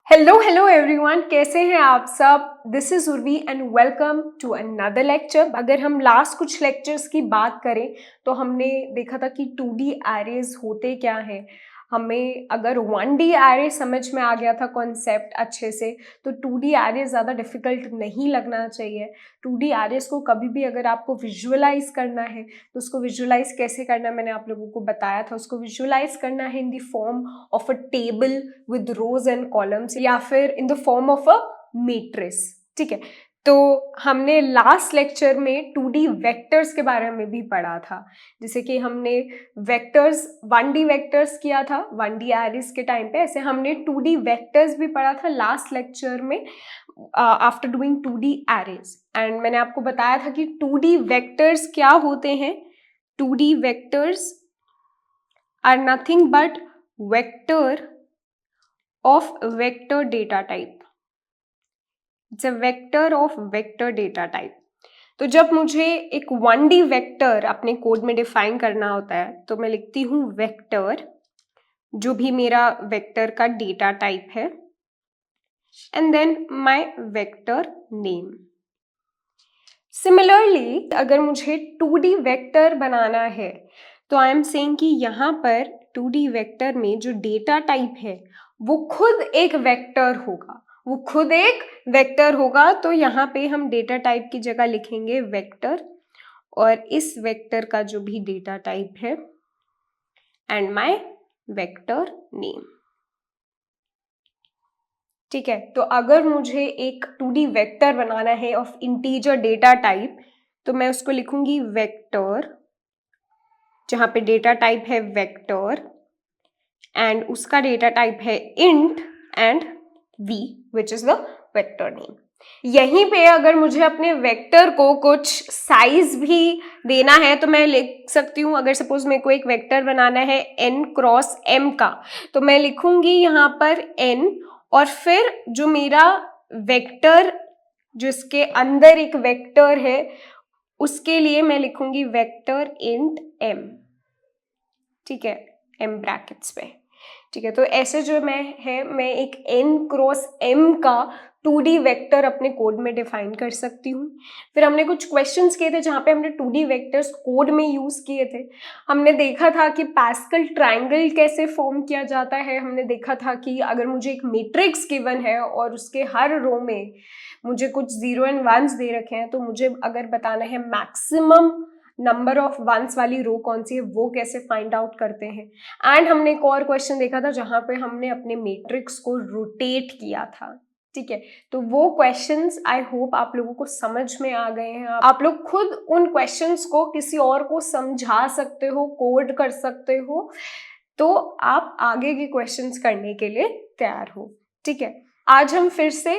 Hello everyone, कैसे हैं आप सब। This is Urvi and welcome to another lecture. अगर हम लास्ट कुछ लेक्चर्स की बात करें तो हमने देखा था कि 2D एरेज होते क्या हैं। हमें अगर 1D एरे समझ में आ गया था कॉन्सेप्ट अच्छे से, तो 2D एरे ज़्यादा डिफिकल्ट नहीं लगना चाहिए। 2D एरेज को कभी भी अगर आपको विजुअलाइज करना है तो उसको विजुअलाइज कैसे करना है मैंने आप लोगों को बताया था। उसको विजुअलाइज करना है in the form of a table with rows and columns, या फिर in the form of a matrix. ठीक है, तो हमने लास्ट लेक्चर में 2D वेक्टर्स के बारे में भी पढ़ा था। जैसे कि हमने वेक्टर्स 1D वेक्टर्स किया था 1D एरेज के टाइम पे, ऐसे हमने 2D वेक्टर्स भी पढ़ा था लास्ट लेक्चर में after doing 2D arrays. And मैंने आपको बताया था कि 2D वेक्टर्स क्या होते हैं। 2D vectors are nothing but vector of vector data type. It's a vector of vector data type. तो जब मुझे एक 1D वेक्टर अपने कोड में डिफाइन करना होता है तो मैं लिखती हूँ वेक्टर, जो भी मेरा वेक्टर का डेटा टाइप है, and then my vector name. Similarly अगर मुझे 2D वेक्टर बनाना है तो आई एम सेइंग कि यहाँ पर 2D वेक्टर में जो डेटा टाइप है वो खुद एक वेक्टर होगा, तो यहाँ पे हम डेटा टाइप की जगह लिखेंगे वेक्टर, और इस वेक्टर का जो भी डेटा टाइप है एंड माय वेक्टर नेम। ठीक है, तो अगर मुझे एक 2D वेक्टर बनाना है ऑफ इंटीजर डेटा टाइप तो मैं उसको लिखूंगी वेक्टर, जहां पे डेटा टाइप है वेक्टर एंड उसका डेटा टाइप है int and v which is the vector name. यहीं पे अगर मुझे अपने वेक्टर को कुछ साइज भी देना है तो मैं लिख सकती हूँ। अगर सपोज मेरे को एक वेक्टर बनाना है n क्रॉस m का, तो मैं लिखूंगी यहाँ पर n, और फिर जो मेरा वेक्टर जिसके अंदर एक वेक्टर है उसके लिए मैं लिखूंगी वेक्टर इंट m। ठीक है, m ब्रैकेट्स पे। ठीक है, तो ऐसे जो मैं एक n क्रॉस m का 2D वेक्टर अपने कोड में डिफाइन कर सकती हूँ। फिर हमने कुछ क्वेश्चंस किए थे जहाँ पे हमने 2D वेक्टर्स कोड में यूज किए थे। हमने देखा था कि पैस्कल ट्रायंगल कैसे फॉर्म किया जाता है। हमने देखा था कि अगर मुझे एक मैट्रिक्स गिवन है और उसके हर रो में मुझे कुछ 0 एंड 1s दे रखे हैं, तो मुझे अगर बताना है मैक्सिमम नंबर ऑफ वंस वाली रो कौन सी है वो कैसे फाइंड आउट करते हैं। एंड हमने एक और क्वेश्चन देखा था जहां पे हमने अपने मैट्रिक्स को रोटेट किया था। ठीक है, तो वो क्वेश्चंस आई होप आप लोगों को समझ में आ गए हैं। आप लोग खुद उन क्वेश्चंस को किसी और को समझा सकते हो, कोड कर सकते हो, तो आप आगे के क्वेश्चंस करने के लिए तैयार हो। ठीक है, आज हम फिर से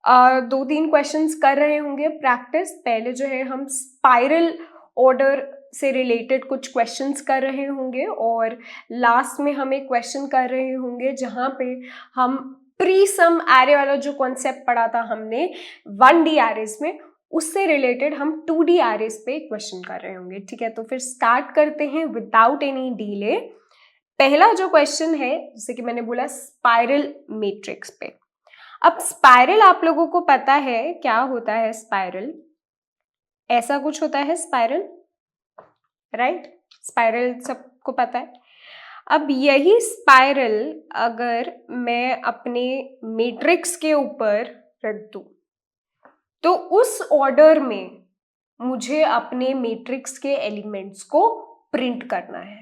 2-3 क्वेश्चंस कर रहे होंगे प्रैक्टिस। पहले जो है हम स्पाइरल ऑर्डर से रिलेटेड कुछ क्वेश्चंस कर रहे होंगे, और लास्ट में हम एक क्वेश्चन कर रहे होंगे जहां पे हम प्री सम एरे वाला जो कॉन्सेप्ट पढ़ा था हमने 1D एरेज में, उससे रिलेटेड हम 2D एरेज पे क्वेश्चन कर रहे होंगे। ठीक है, तो फिर स्टार्ट करते हैं विदाउट एनी डिले। पहला जो क्वेश्चन है, जैसे कि मैंने बोला, स्पाइरल मैट्रिक्स पे। अब स्पाइरल आप लोगों को पता है क्या होता है। स्पाइरल ऐसा कुछ होता है, स्पाइरल, राइट? स्पाइरल सबको पता है। अब यही स्पाइरल अगर मैं अपने मैट्रिक्स के ऊपर रख दूं तो उस ऑर्डर में मुझे अपने मैट्रिक्स के एलिमेंट्स को प्रिंट करना है।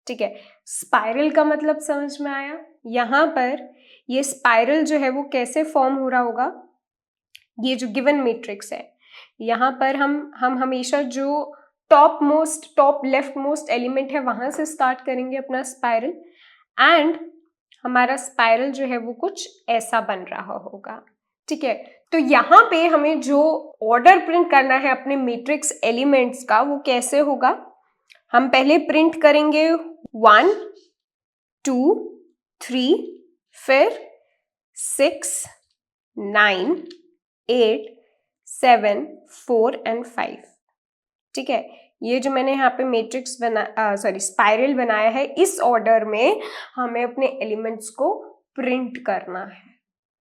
ठीक है, स्पाइरल का मतलब समझ में आया। यहां पर ये स्पाइरल जो है वो कैसे फॉर्म हो रहा होगा। ये जो गिवन मैट्रिक्स है, यहाँ पर हम हमेशा जो टॉप लेफ्ट मोस्ट एलिमेंट है वहां से स्टार्ट करेंगे अपना स्पाइरल, एंड हमारा स्पाइरल जो है वो कुछ ऐसा बन रहा होगा। ठीक है, तो यहाँ पे हमें जो ऑर्डर प्रिंट करना है अपने मैट्रिक्स एलिमेंट्स का वो कैसे होगा। हम पहले प्रिंट करेंगे 1 2 3, फिर 6 9 8 7 4 एंड 5। ठीक है, ये जो मैंने यहाँ पे मैट्रिक्स स्पाइरल बनाया है, इस ऑर्डर में हमें अपने एलिमेंट्स को प्रिंट करना है।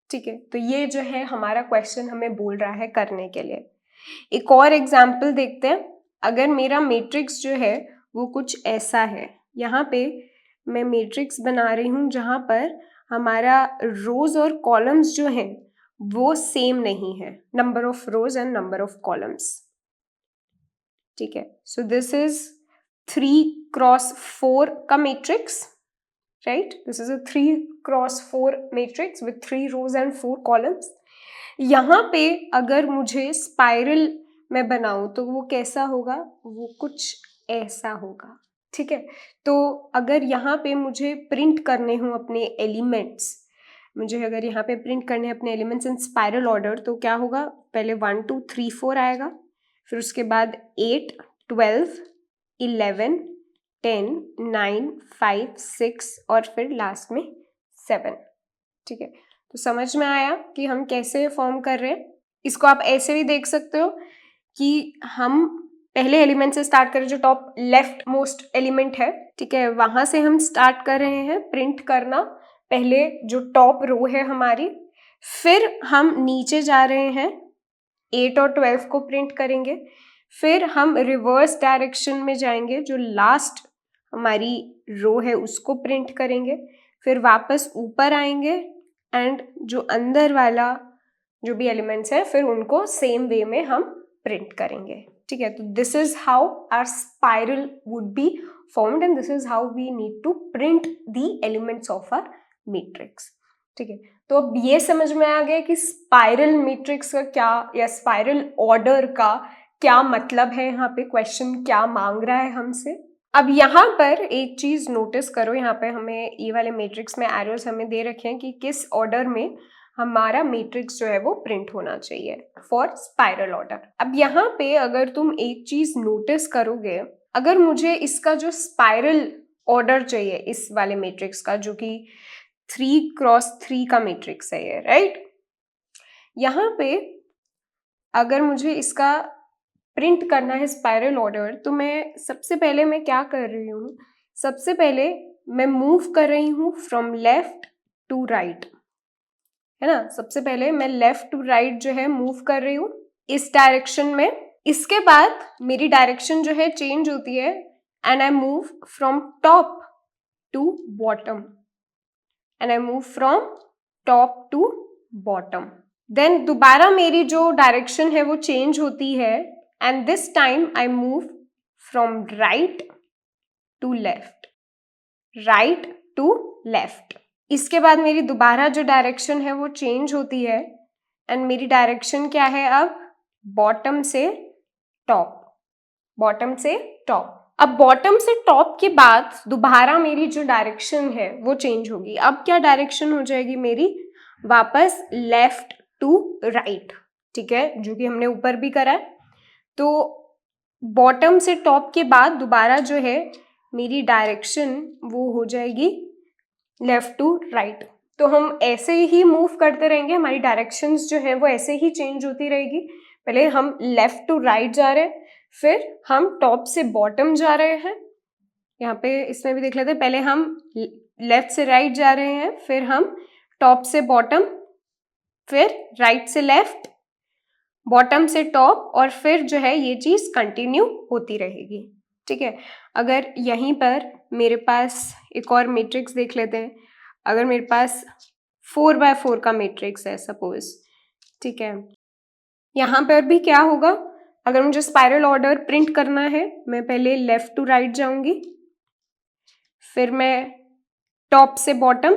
ठीक है, तो ये जो है हमारा क्वेश्चन हमें बोल रहा है करने के लिए। एक और एग्जाम्पल देखते हैं। अगर मेरा मैट्रिक्स जो है वो कुछ ऐसा है, यहाँ पे मैं मैट्रिक्स बना रही हूँ जहाँ पर हमारा रोज और कॉलम्स जो हैं वो सेम नहीं है, number of rose and number of columns. ठीक है, सो दिस इज 3x4 का matrix, right? This is a 3x4 matrix with 3 rows and 4 columns. यहाँ पे अगर मुझे स्पाइरल में बनाऊं तो वो कैसा होगा, वो कुछ ऐसा होगा। ठीक है, तो अगर यहाँ पे मुझे प्रिंट करने हो अपने एलिमेंट्स, मुझे अगर यहाँ पे प्रिंट करने हैं अपने एलिमेंट्स इन स्पाइरल ऑर्डर, तो क्या होगा, पहले 1 2 3 4 आएगा, फिर उसके बाद 8 12 11 10 9 5 6 और फिर लास्ट में 7। ठीक है, तो समझ में आया कि हम कैसे फॉर्म कर रहे हैं। इसको आप ऐसे भी देख सकते हो कि हम पहले एलिमेंट से स्टार्ट करें, जो टॉप लेफ्ट मोस्ट एलिमेंट है, ठीक है, वहां से हम स्टार्ट कर रहे हैं प्रिंट करना, पहले जो टॉप रो है हमारी, फिर हम नीचे जा रहे हैं 8 और 12 को प्रिंट करेंगे, फिर हम रिवर्स डायरेक्शन में जाएंगे, जो लास्ट हमारी रो है उसको प्रिंट करेंगे, फिर वापस ऊपर आएंगे एंड जो अंदर वाला जो भी एलिमेंट्स है फिर उनको सेम वे में हम प्रिंट करेंगे। ठीक है, तो this is how our spiral would be formed and this is how we need to print the elements of our matrix. ठीक है, तो अब ये समझ में आ गया कि स्पाइरल मैट्रिक्स का क्या या स्पाइरल ऑर्डर का क्या मतलब है, यहाँ पे क्वेश्चन क्या मांग रहा है हमसे। अब यहाँ पर एक चीज नोटिस करो, यहाँ पे हमें ये वाले मैट्रिक्स में एरोस हमें दे रखे हैं कि किस ऑर्डर में हमारा मैट्रिक्स जो है वो प्रिंट होना चाहिए फॉर स्पाइरल ऑर्डर। अब यहाँ पे अगर तुम एक चीज नोटिस करोगे, अगर मुझे इसका जो स्पाइरल ऑर्डर चाहिए इस वाले मैट्रिक्स का, जो कि 3x3 का मैट्रिक्स है ये, राइट, यहाँ पे अगर मुझे इसका प्रिंट करना है स्पाइरल ऑर्डर, तो मैं सबसे पहले मैं क्या कर रही हूँ, सबसे पहले मैं मूव कर रही हूँ फ्रॉम लेफ्ट टू राइट, है ना, सबसे पहले मैं लेफ्ट टू राइट जो है मूव कर रही हूँ इस डायरेक्शन में। इसके बाद मेरी डायरेक्शन जो है चेंज होती है and I move from top to bottom, and I move from top to bottom. Then दोबारा मेरी जो डायरेक्शन है वो चेंज होती है and this time I move from right to left, right to left. इसके बाद मेरी दोबारा जो डायरेक्शन है वो चेंज होती है एंड मेरी डायरेक्शन क्या है अब, बॉटम से टॉप, बॉटम से टॉप। अब बॉटम से टॉप के बाद दोबारा मेरी जो डायरेक्शन है वो चेंज होगी। अब क्या डायरेक्शन हो जाएगी मेरी, वापस लेफ्ट टू राइट। ठीक है, जो कि हमने ऊपर भी करा है। तो बॉटम से टॉप के बाद दोबारा जो है मेरी डायरेक्शन वो हो जाएगी लेफ्ट टू राइट। तो हम ऐसे ही मूव करते रहेंगे, हमारी डायरेक्शंस जो है वो ऐसे ही चेंज होती रहेगी। पहले हम लेफ्ट टू राइट जा रहे हैं, फिर हम टॉप से बॉटम जा रहे हैं, यहाँ पे इसमें भी देख लेते हैं, पहले हम लेफ्ट से राइट जा रहे हैं, फिर हम टॉप से बॉटम, फिर राइट से लेफ्ट, बॉटम से टॉप, और फिर जो है ये चीज कंटिन्यू होती रहेगी। ठीक है, अगर यहीं पर मेरे पास एक और मैट्रिक्स देख लेते हैं, अगर मेरे पास 4x4 का मैट्रिक्स है सपोज, ठीक है, यहाँ पर भी क्या होगा, अगर मुझे स्पाइरल ऑर्डर प्रिंट करना है, मैं पहले लेफ्ट टू राइट जाऊंगी, फिर मैं टॉप से बॉटम,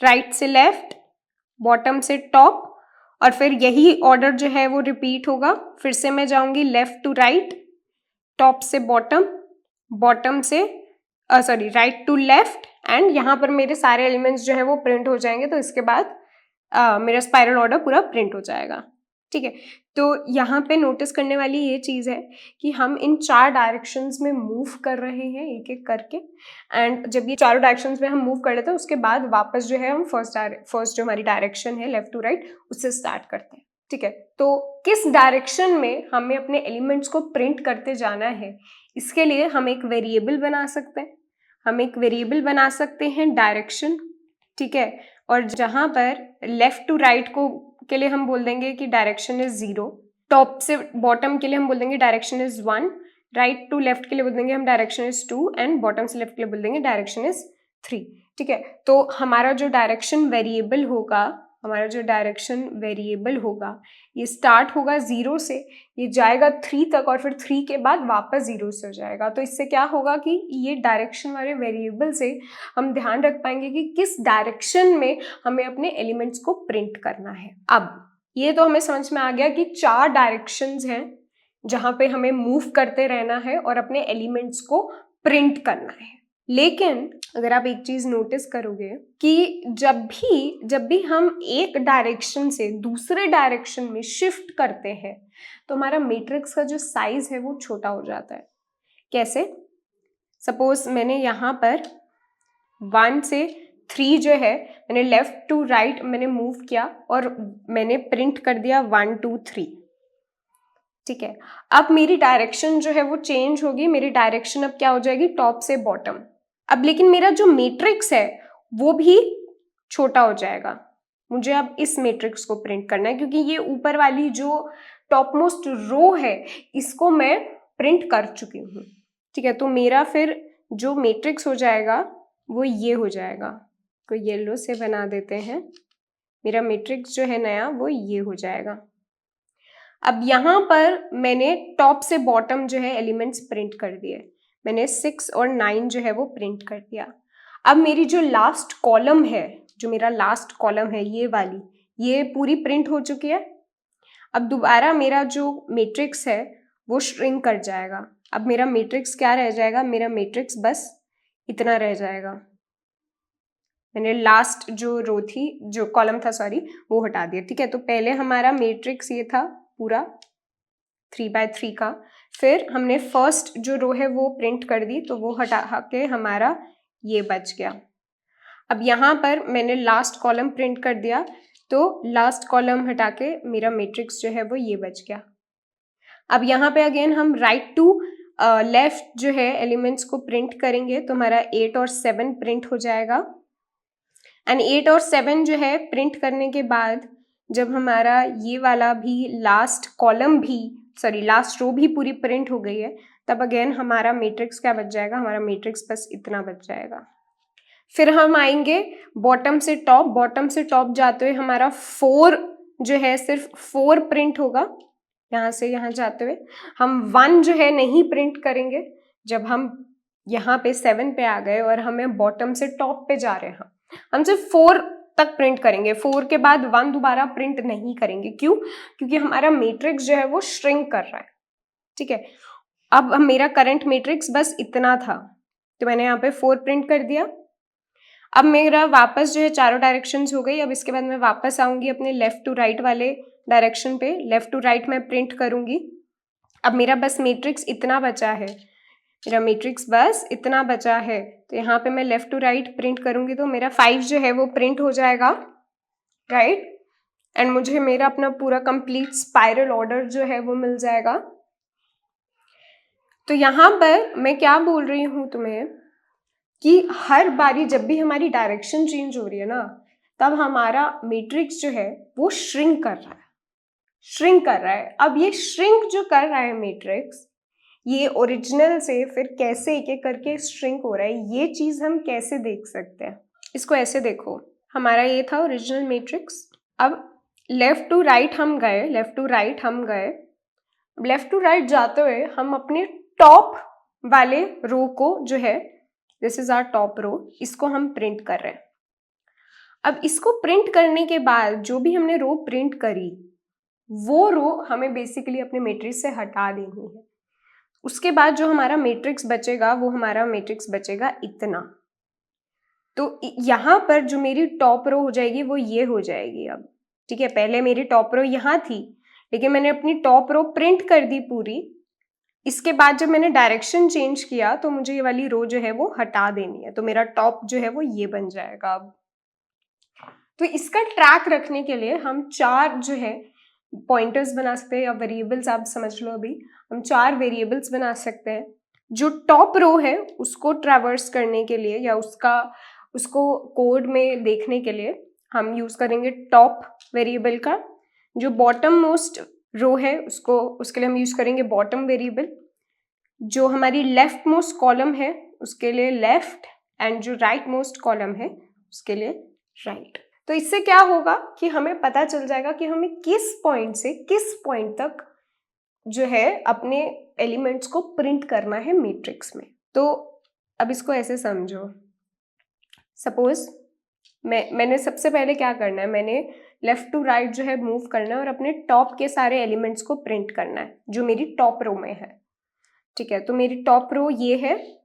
राइट से लेफ्ट, बॉटम से टॉप, और फिर यही ऑर्डर जो है वो रिपीट होगा। फिर से मैं जाऊंगी लेफ्ट टू राइट, टॉप से बॉटम, बॉटम से राइट टू लेफ्ट, एंड यहाँ पर मेरे सारे एलिमेंट्स जो है वो प्रिंट हो जाएंगे। तो इसके बाद मेरा स्पाइरल ऑर्डर पूरा प्रिंट हो जाएगा। ठीक है, तो यहाँ पे नोटिस करने वाली ये चीज़ है कि हम इन 4 डायरेक्शंस में मूव कर रहे हैं एक एक करके, एंड जब ये चारों डायरेक्शंस में हम मूव कर लेते हैं उसके बाद वापस जो है हम फर्स्ट जो हमारी डायरेक्शन है लेफ्ट टू राइट उससे स्टार्ट करते हैं। ठीक है, तो किस डायरेक्शन में हमें अपने एलिमेंट्स को प्रिंट करते जाना है, इसके लिए हम एक वेरिएबल बना सकते हैं। हम एक वेरिएबल बना सकते हैं डायरेक्शन। ठीक है, और जहाँ पर लेफ्ट टू राइट को के लिए हम बोल देंगे कि डायरेक्शन इज 0, टॉप से बॉटम के लिए हम बोल देंगे direction is 1, right to left के लिए बोल देंगे हम डायरेक्शन इज 2 एंड बॉटम से लेफ्ट के लिए बोल देंगे डायरेक्शन इज 3। ठीक है, तो हमारा जो डायरेक्शन वेरिएबल होगा ये स्टार्ट होगा 0 से, ये जाएगा 3 तक और फिर 3 के बाद वापस 0 से हो जाएगा। तो इससे क्या होगा कि ये डायरेक्शन वाले वेरिएबल से हम ध्यान रख पाएंगे कि किस डायरेक्शन में हमें अपने एलिमेंट्स को प्रिंट करना है। अब ये तो हमें समझ में आ गया कि 4 डायरेक्शंस हैं जहां पे हमें मूव करते रहना है और अपने एलिमेंट्स को प्रिंट करना है। लेकिन अगर आप एक चीज नोटिस करोगे कि जब भी हम एक डायरेक्शन से दूसरे डायरेक्शन में शिफ्ट करते हैं तो हमारा मैट्रिक्स का जो साइज है वो छोटा हो जाता है। कैसे? सपोज मैंने यहाँ पर 1 से 3 जो है मैंने लेफ्ट टू राइट मैंने मूव किया और मैंने प्रिंट कर दिया 1 2 3। ठीक है, अब मेरी डायरेक्शन जो है वो चेंज होगी, मेरी डायरेक्शन अब क्या हो जाएगी, टॉप से बॉटम। अब लेकिन मेरा जो मैट्रिक्स है वो भी छोटा हो जाएगा। मुझे अब इस मैट्रिक्स को प्रिंट करना है क्योंकि ये ऊपर वाली जो टॉप मोस्ट रो है इसको मैं प्रिंट कर चुकी हूँ। ठीक है, तो मेरा फिर जो मैट्रिक्स हो जाएगा वो ये हो जाएगा, को येलो से बना देते हैं। मेरा मैट्रिक्स जो है नया वो ये हो जाएगा। अब यहाँ पर मैंने टॉप से बॉटम जो है एलिमेंट्स प्रिंट कर दिए, मैंने 6 और 9 जो है वो प्रिंट कर दिया। अब मेरी जो लास्ट कॉलम है, जो मेरा लास्ट कॉलम है ये वाली, ये पूरी प्रिंट हो चुकी है। अब दोबारा मेरा जो मैट्रिक्स है वो श्रिंक कर जाएगा। अब मेरा मैट्रिक्स क्या रह जाएगा, मेरा मैट्रिक्स बस इतना रह जाएगा। मैंने लास्ट जो रो थी, जो कॉलम था सॉरी, वो हटा दिया। ठीक है, तो पहले हमारा मैट्रिक्स ये था पूरा 3x3 का, फिर हमने फर्स्ट जो रो है वो प्रिंट कर दी तो वो हटा के हमारा ये बच गया। अब यहाँ पर मैंने लास्ट कॉलम प्रिंट कर दिया तो लास्ट कॉलम हटा के मेरा मैट्रिक्स जो है वो ये बच गया। अब यहाँ पे अगेन हम राइट टू लेफ्ट जो है एलिमेंट्स को प्रिंट करेंगे तो हमारा 8 और 7 प्रिंट हो जाएगा। एंड 8 और 7 जो है प्रिंट करने के बाद जब हमारा ये वाला भी लास्ट कॉलम भी लास्ट रो भी पूरी प्रिंट हो गई है तब अगेन हमारा मैट्रिक्स क्या बच जाएगा, हमारा मैट्रिक्स बस इतना बच जाएगा। फिर हम आएंगे बॉटम से टॉप जाते हुए हमारा 4 जो है सिर्फ 4 प्रिंट होगा। यहाँ से यहाँ जाते हुए हम 1 जो है नहीं प्रिंट करेंगे। जब हम यहाँ पे 7 पे आ गए और हमें बॉटम से टॉप पे जा रहे हैं हम सिर्फ 4 तक प्रिंट करेंगे, 4 के बाद 1 दोबारा प्रिंट नहीं करेंगे। क्यों? क्योंकि हमारा मैट्रिक्स जो है वो श्रिंक कर रहा है। ठीक है, अब मेरा करंट मैट्रिक्स बस इतना था तो मैंने यहाँ पे 4 प्रिंट कर दिया। अब मेरा वापस जो है चारों डायरेक्शंस हो गई। अब इसके बाद मैं वापस आऊंगी अपने लेफ्ट टू राइट वाले डायरेक्शन पे, लेफ्ट टू राइट मैं प्रिंट करूंगी। अब मेरा बस मैट्रिक्स इतना बचा है, मेरा मैट्रिक्स बस इतना बचा है तो यहाँ पे मैं लेफ्ट टू राइट प्रिंट करूंगी तो मेरा 5 जो है वो प्रिंट हो जाएगा, राइट। एंड मुझे मेरा अपना पूरा कंप्लीट स्पाइरल ऑर्डर जो है वो मिल जाएगा। तो यहाँ पर मैं क्या बोल रही हूँ तुम्हें कि हर बारी जब भी हमारी डायरेक्शन चेंज हो रही है ना तब हमारा मैट्रिक्स जो है वो श्रिंक कर रहा है। अब ये श्रिंक जो कर रहा है मैट्रिक्स, ये ओरिजिनल से फिर कैसे एक एक करके श्रिंक हो रहा है, ये चीज हम कैसे देख सकते हैं। इसको ऐसे देखो, हमारा ये था ओरिजिनल मैट्रिक्स। अब लेफ्ट टू राइट हम गए, लेफ्ट टू राइट जाते हुए हम अपने टॉप वाले रो को जो है, this is our top row, इसको हम प्रिंट कर रहे हैं। अब इसको प्रिंट करने के बाद जो भी हमने रो प्रिंट करी वो रो हमें बेसिकली अपने मैट्रिक्स से हटा देनी है। उसके बाद जो हमारा मैट्रिक्स बचेगा वो हमारा मैट्रिक्स बचेगा इतना। तो यहाँ पर जो मेरी टॉप रो हो जाएगी वो ये हो जाएगी अब। ठीक है, पहले मेरी टॉप रो यहाँ थी लेकिन मैंने अपनी टॉप रो प्रिंट कर दी पूरी। इसके बाद जब मैंने डायरेक्शन चेंज किया तो मुझे ये वाली रो जो है वो हटा देनी है तो मेरा टॉप जो है वो ये बन जाएगा अब। तो इसका ट्रैक रखने के लिए हम 4 जो है पॉइंटर्स बना सकते हैं या वेरिएबल्स, आप समझ लो अभी हम 4 वेरिएबल्स बना सकते हैं जो टॉप रो है उसको ट्रैवर्स करने के लिए या उसको कोड में देखने के लिए हम यूज करेंगे टॉप वेरिएबल का। जो बॉटम मोस्ट रो है उसके लिए हम यूज करेंगे बॉटम वेरिएबल। जो हमारी लेफ्ट मोस्ट कॉलम है उसके लिए लेफ्ट, एंड जो राइट मोस्ट कॉलम है उसके लिए राइट। तो इससे क्या होगा कि हमें पता चल जाएगा कि हमें किस पॉइंट से किस पॉइंट तक जो है अपने एलिमेंट्स को प्रिंट करना है मैट्रिक्स में। तो अब इसको ऐसे समझो, सपोज मैंने सबसे पहले क्या करना है, मैंने लेफ्ट टू राइट जो है मूव करना है और अपने टॉप के सारे एलिमेंट्स को प्रिंट करना है जो मेरी टॉप रो में है। ठीक है, तो मेरी टॉप रो ये है।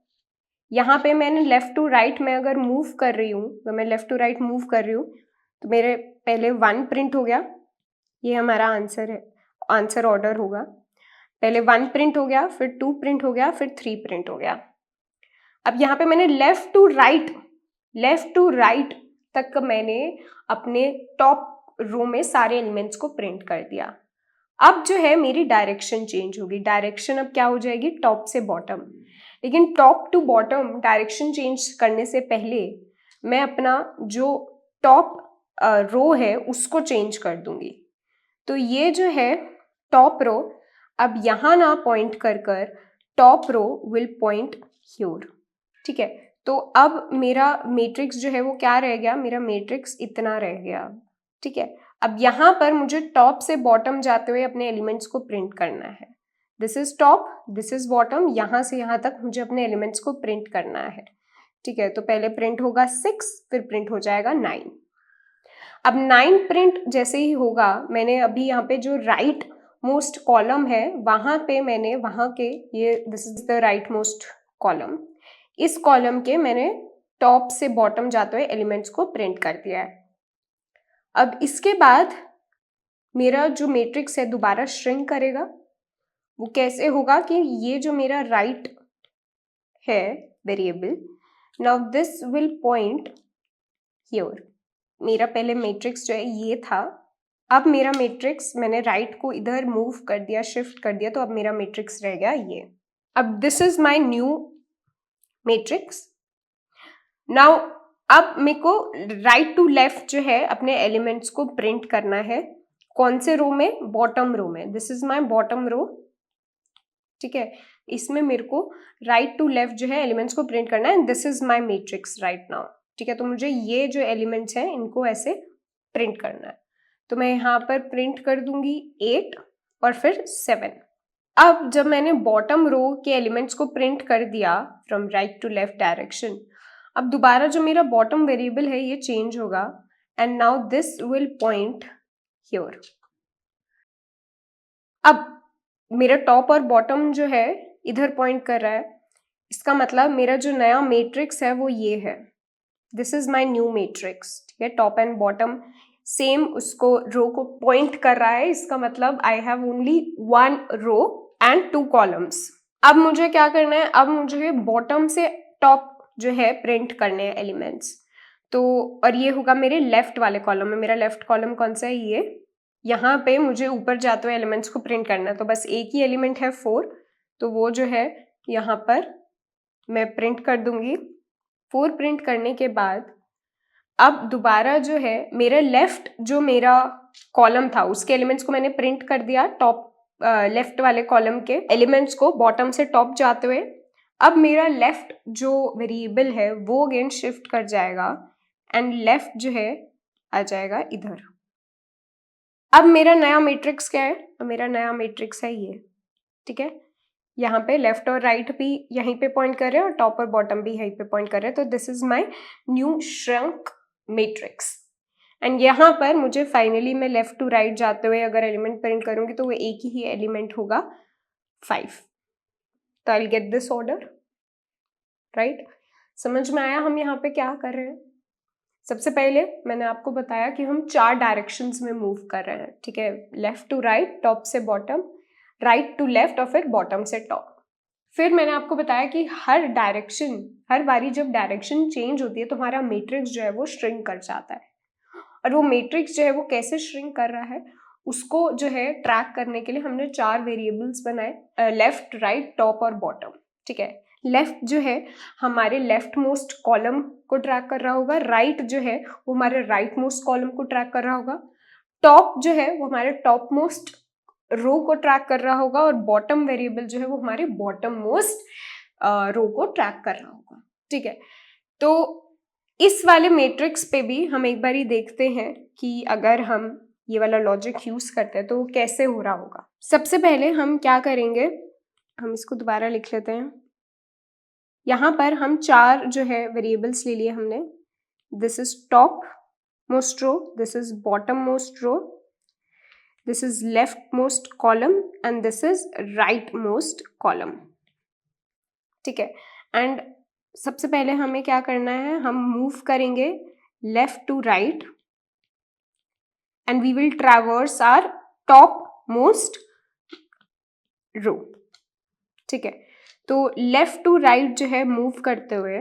यहाँ पे मैंने लेफ्ट टू राइट में अगर मूव कर रही हूँ, तो मैं लेफ्ट टू राइट मूव कर रही हूँ तो मेरे पहले 1 प्रिंट हो गया, ये हमारा आंसर है, आंसर ऑर्डर होगा। पहले 1 प्रिंट हो गया, फिर 2 प्रिंट हो गया, फिर 3 प्रिंट हो गया। अब यहाँ पे मैंने लेफ्ट टू राइट तक मैंने अपने टॉप रो में सारे एलिमेंट्स को प्रिंट कर दिया। अब जो है मेरी डायरेक्शन चेंज होगी, डायरेक्शन अब क्या हो जाएगी, टॉप से बॉटम। लेकिन top to bottom direction change करने से पहले मैं अपना जो टॉप रो है उसको चेंज कर दूंगी। तो ये जो है टॉप रो अब यहाँ ना पॉइंट कर कर top row will point here. ठीक है, तो अब मेरा मैट्रिक्स जो है वो क्या रह गया, मेरा मैट्रिक्स इतना रह गया। ठीक है, अब यहाँ पर मुझे टॉप से बॉटम जाते हुए अपने एलिमेंट्स को प्रिंट करना है। This is top, this is bottom, यहाँ से यहाँ तक मुझे अपने एलिमेंट्स को प्रिंट करना है। ठीक है, तो पहले प्रिंट होगा 6, फिर प्रिंट हो जाएगा 9। अब 9 प्रिंट जैसे ही होगा, मैंने अभी यहाँ पे जो राइट मोस्ट कॉलम है वहां पे मैंने वहां के ये this is the right most column, इस कॉलम के मैंने टॉप से बॉटम जाते हुए एलिमेंट्स को प्रिंट कर दिया है। अब इसके बाद मेरा जो मैट्रिक्स है दोबारा श्रिंक करेगा। वो कैसे होगा कि ये जो मेरा राइट है variable, now this will point here. मेरा पहले मैट्रिक्स जो है ये था, अब मेरा मैट्रिक्स मैंने राइट को इधर मूव कर दिया, शिफ्ट कर दिया, तो अब मेरा मैट्रिक्स रह गया ये। अब this is my new matrix. Now अब मेरे को राइट टू लेफ्ट जो है अपने एलिमेंट्स को प्रिंट करना है। कौन से रो में, बॉटम रो में। This is my bottom row. ठीक है, इसमें मेरे को राइट टू लेफ्ट जो है एलिमेंट्स को प्रिंट करना है। This is my matrix right now. ठीक है, तो मुझे ये जो एलिमेंट्स हैं इनको ऐसे प्रिंट करना है। तो मैं यहाँ पर प्रिंट कर दूंगी 8 और फिर 7। अब जब मैंने बॉटम रो के एलिमेंट्स को प्रिंट कर दिया from right to left direction, अब दोबारा जो मेरा बॉटम वेरिएबल है ये चेंज होगा, and now this will point here. अब मेरा टॉप और बॉटम जो है इधर पॉइंट कर रहा है, इसका मतलब मेरा जो नया मैट्रिक्स है वो ये है। This is my new matrix. ठीक है, टॉप एंड बॉटम सेम उसको रो को पॉइंट कर रहा है, इसका मतलब I have only 1 row and 2 columns. अब मुझे क्या करना है, अब मुझे बॉटम से टॉप जो है प्रिंट करने हैं एलिमेंट्स। तो और ये होगा मेरे लेफ्ट वाले कॉलम में। मेरा लेफ्ट कॉलम कौन सा है, ये। यहाँ पे मुझे ऊपर जाते हुए एलिमेंट्स को प्रिंट करना है, तो बस एक ही एलिमेंट है 4, तो वो जो है यहाँ पर मैं प्रिंट कर दूंगी। 4 प्रिंट करने के बाद अब दोबारा जो है मेरे लेफ्ट जो मेरा कॉलम था उसके एलिमेंट्स को मैंने प्रिंट कर दिया, टॉप लेफ्ट वाले कॉलम के एलिमेंट्स को बॉटम से टॉप जाते हुए। अब मेरा लेफ्ट जो वेरिएबल है वो अगेन शिफ्ट कर जाएगा एंड लेफ्ट जो है आ जाएगा इधर। अब मेरा नया मैट्रिक्स क्या है, मेरा नया मैट्रिक्स है ये। ठीक है, यहाँ पे लेफ्ट और राइट भी यहीं पे पॉइंट कर रहे हैं और टॉप और बॉटम भी यहीं पे पॉइंट कर रहे हैं, तो this is my new shrunk matrix. And यहाँ पर मुझे फाइनली मैं लेफ्ट टू राइट जाते हुए अगर एलिमेंट प्रिंट करूंगी तो वो एक ही एलिमेंट होगा 5। तो I will get this order, right. समझ में आया हम यहाँ पे क्या कर रहे हैं। सबसे पहले मैंने आपको बताया कि हम 4 डायरेक्शंस में मूव कर रहे हैं। ठीक है, लेफ्ट टू राइट, टॉप से बॉटम, राइट टू लेफ्ट और फिर बॉटम से टॉप। फिर मैंने आपको बताया कि हर बारी जब डायरेक्शन चेंज होती है तो हमारा मैट्रिक्स जो है वो श्रिंक कर जाता है। और वो मैट्रिक्स जो है वो कैसे श्रिंक कर रहा है उसको जो है ट्रैक करने के लिए हमने 4 वेरिएबल्स बनाए, लेफ्ट, राइट, टॉप और बॉटम। ठीक है, लेफ्ट जो है हमारे लेफ्ट मोस्ट कॉलम को ट्रैक कर रहा होगा, राइट जो है वो हमारे राइट मोस्ट कॉलम को ट्रैक कर रहा होगा, टॉप जो है वो हमारे टॉप मोस्ट रो को ट्रैक कर रहा होगा, और बॉटम वेरिएबल जो है वो हमारे बॉटम मोस्ट रो को ट्रैक कर रहा होगा। ठीक है, तो इस वाले मैट्रिक्स पे भी हम एक बार ही देखते हैं कि अगर हम ये वाला लॉजिक यूज करते हैं तो कैसे हो रहा होगा। सबसे पहले हम क्या करेंगे, हम इसको दोबारा लिख लेते हैं। यहाँ पर हम 4 जो है वेरिएबल्स ले लिए हमने। This is top most row, this is bottom most row, this is left most column and this is right most column. ठीक है, एंड सबसे पहले हमें क्या करना है, हम मूव करेंगे left to right and we will traverse our top most row. ठीक है, तो लेफ्ट टू राइट जो है मूव करते हुए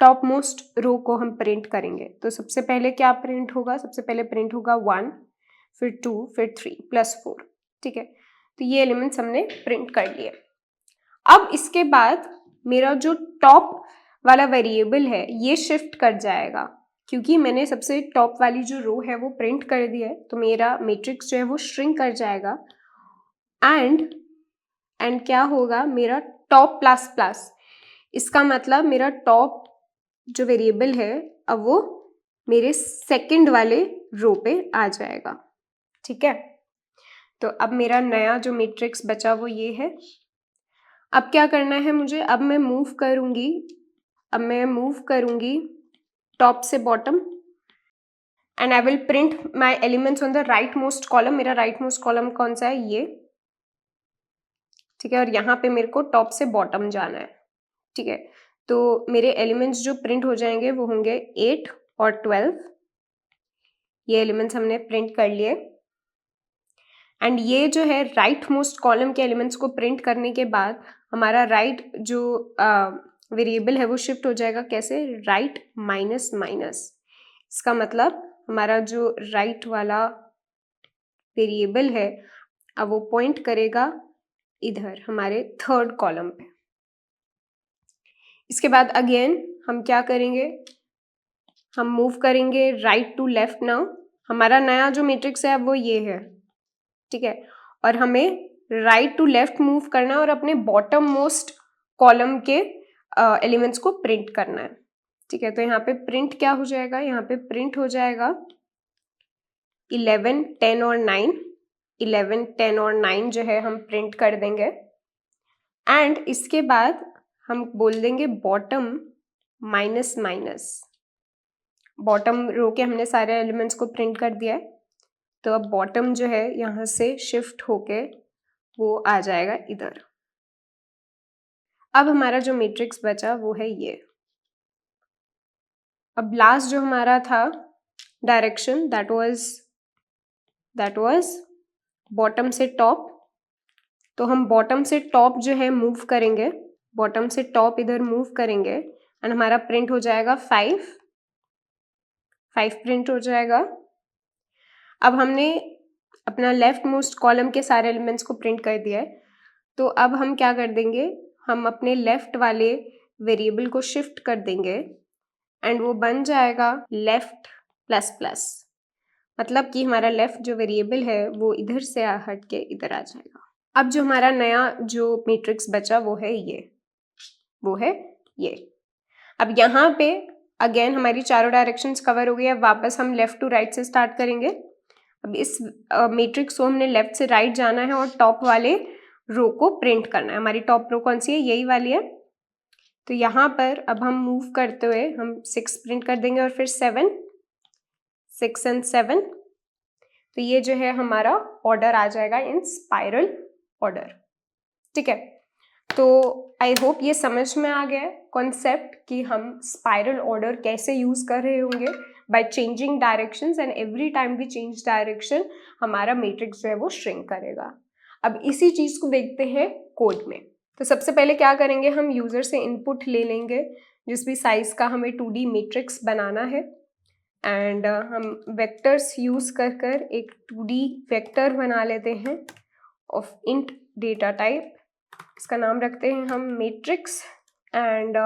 टॉप मोस्ट रो को हम प्रिंट करेंगे। तो सबसे पहले क्या प्रिंट होगा, सबसे पहले प्रिंट होगा 1, फिर 2, फिर 3 प्लस 4। ठीक है, तो ये एलिमेंट्स हमने प्रिंट कर लिए। अब इसके बाद मेरा जो टॉप वाला वेरिएबल है ये शिफ्ट कर जाएगा, क्योंकि मैंने सबसे टॉप वाली जो रो है वो प्रिंट कर दी है, तो मेरा मैट्रिक्स जो है वो श्रिंक कर जाएगा एंड क्या होगा, मेरा टॉप प्लस प्लस, इसका मतलब मेरा टॉप जो वेरिएबल है अब वो मेरे सेकंड वाले रो पे आ जाएगा। ठीक है, तो अब मेरा नया जो मैट्रिक्स बचा वो ये है। अब क्या करना है मुझे, अब मैं मूव करूंगी टॉप से bottom and I will print my elements on the right most column. मेरा राइट मोस्ट कॉलम कौन सा है, ये। ठीक है, और यहाँ पे मेरे को टॉप से बॉटम जाना है। ठीक है, तो मेरे एलिमेंट्स जो प्रिंट हो जाएंगे वो होंगे 8 और 12। ये एलिमेंट्स हमने प्रिंट कर लिए एंड ये जो है राइट मोस्ट कॉलम के एलिमेंट्स को प्रिंट करने के बाद हमारा राइट जो वेरिएबल है वो शिफ्ट हो जाएगा। कैसे, राइट माइनस माइनस, इसका मतलब हमारा जो राइट वाला वेरिएबल है अब वो पॉइंट करेगा इधर हमारे थर्ड कॉलम पे। इसके बाद अगेन हम क्या करेंगे, हम मूव करेंगे राइट टू लेफ्ट। नाउ हमारा नया जो मैट्रिक्स है अब वो ये है। ठीक है, और हमें राइट टू लेफ्ट मूव करना है और अपने बॉटम मोस्ट कॉलम के एलिमेंट्स को प्रिंट करना है। ठीक है, तो यहाँ पे प्रिंट क्या हो जाएगा, यहाँ पे प्रिंट हो जाएगा 11, 10 और 9। 11, 10 और 9 जो है हम प्रिंट कर देंगे एंड इसके बाद हम बोल देंगे bottom minus minus. Bottom row के हमने सारे एलिमेंट्स को प्रिंट कर दिया है, तो अब बॉटम जो है यहाँ से शिफ्ट होके वो आ जाएगा इधर। अब हमारा जो मैट्रिक्स बचा वो है ये। अब लास्ट जो हमारा था डायरेक्शन, दैट वाज बॉटम से टॉप। तो हम बॉटम से टॉप जो है मूव करेंगे, बॉटम से टॉप इधर मूव करेंगे एंड हमारा प्रिंट हो जाएगा 5 प्रिंट हो जाएगा। अब हमने अपना लेफ्ट मोस्ट कॉलम के सारे एलिमेंट्स को प्रिंट कर दिया है, तो अब हम क्या कर देंगे, हम अपने लेफ्ट वाले वेरिएबल को शिफ्ट कर देंगे एंड वो बन जाएगा लेफ्ट प्लस प्लस। मतलब कि हमारा लेफ्ट जो वेरिएबल है वो इधर से हट के इधर आ जाएगा। अब जो हमारा नया जो मैट्रिक्स बचा वो है ये। अब यहाँ पे अगेन हमारी चारों डायरेक्शंस कवर हो गई। अब वापस हम लेफ्ट टू राइट से स्टार्ट करेंगे। अब इस मैट्रिक्स को हमने लेफ्ट से राइट जाना है और टॉप वाले रो को प्रिंट करना है। हमारी टॉप रो कौन सी है, यही वाली है। तो यहाँ पर अब हम मूव करते हुए हम 6 प्रिंट कर देंगे और फिर 7, 6 एंड 7। तो ये जो है हमारा ऑर्डर आ जाएगा इन स्पाइरल ऑर्डर। ठीक है, तो आई होप ये समझ में आ गया कॉन्सेप्ट कि हम स्पाइरल ऑर्डर कैसे यूज कर रहे होंगे by changing directions and every time we change direction हमारा मैट्रिक्स जो है वो श्रिंक करेगा। अब इसी चीज को देखते हैं कोड में। तो सबसे पहले क्या करेंगे, हम यूजर से इनपुट ले लेंगे जिस भी साइज का हमें 2D मैट्रिक्स बनाना है एंड हम वेक्टर्स यूज कर एक 2D वेक्टर बना लेते हैं ऑफ इंट डेटा टाइप। इसका नाम रखते हैं हम मैट्रिक्स एंड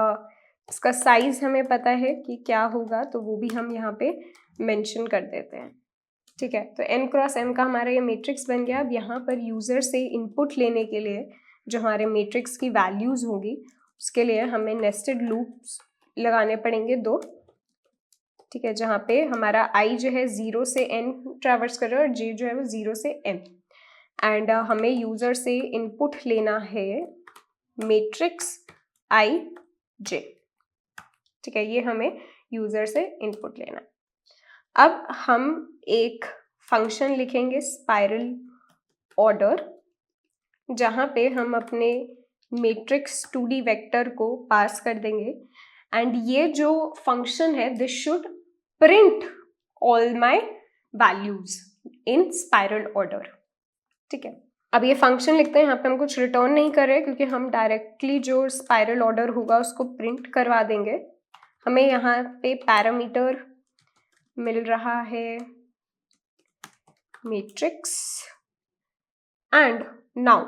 इसका साइज हमें पता है कि क्या होगा, तो वो भी हम यहाँ पे मेंशन कर देते हैं। ठीक है, तो n क्रॉस m का हमारा ये मैट्रिक्स बन गया। अब यहाँ पर यूज़र से इनपुट लेने के लिए जो हमारे मैट्रिक्स की वैल्यूज़ होगी उसके लिए हमें नेस्टेड लूप्स लगाने पड़ेंगे 2। ठीक है, जहाँ पे हमारा i जो है 0 से n ट्रैवर्स कर रहा है और j जो है वो 0 से m। एंड हमें यूज़र से इनपुट लेना है मैट्रिक्स i j। ठीक है, ये हमें यूज़र से इनपुट लेना है। अब हम एक फंक्शन लिखेंगे स्पाइरल ऑर्डर, जहाँ पे हम अपने मैट्रिक्स 2D वेक्टर को पास कर देंगे एंड ये जो फंक्शन है this should print all my values in spiral order. ठीक है, अब ये फंक्शन लिखते हैं, यहाँ पे हम कुछ रिटर्न नहीं कर रहे क्योंकि हम डायरेक्टली जो स्पाइरल ऑर्डर होगा उसको प्रिंट करवा देंगे। हमें यहाँ पे पैरामीटर मिल रहा है मैट्रिक्स एंड नाउ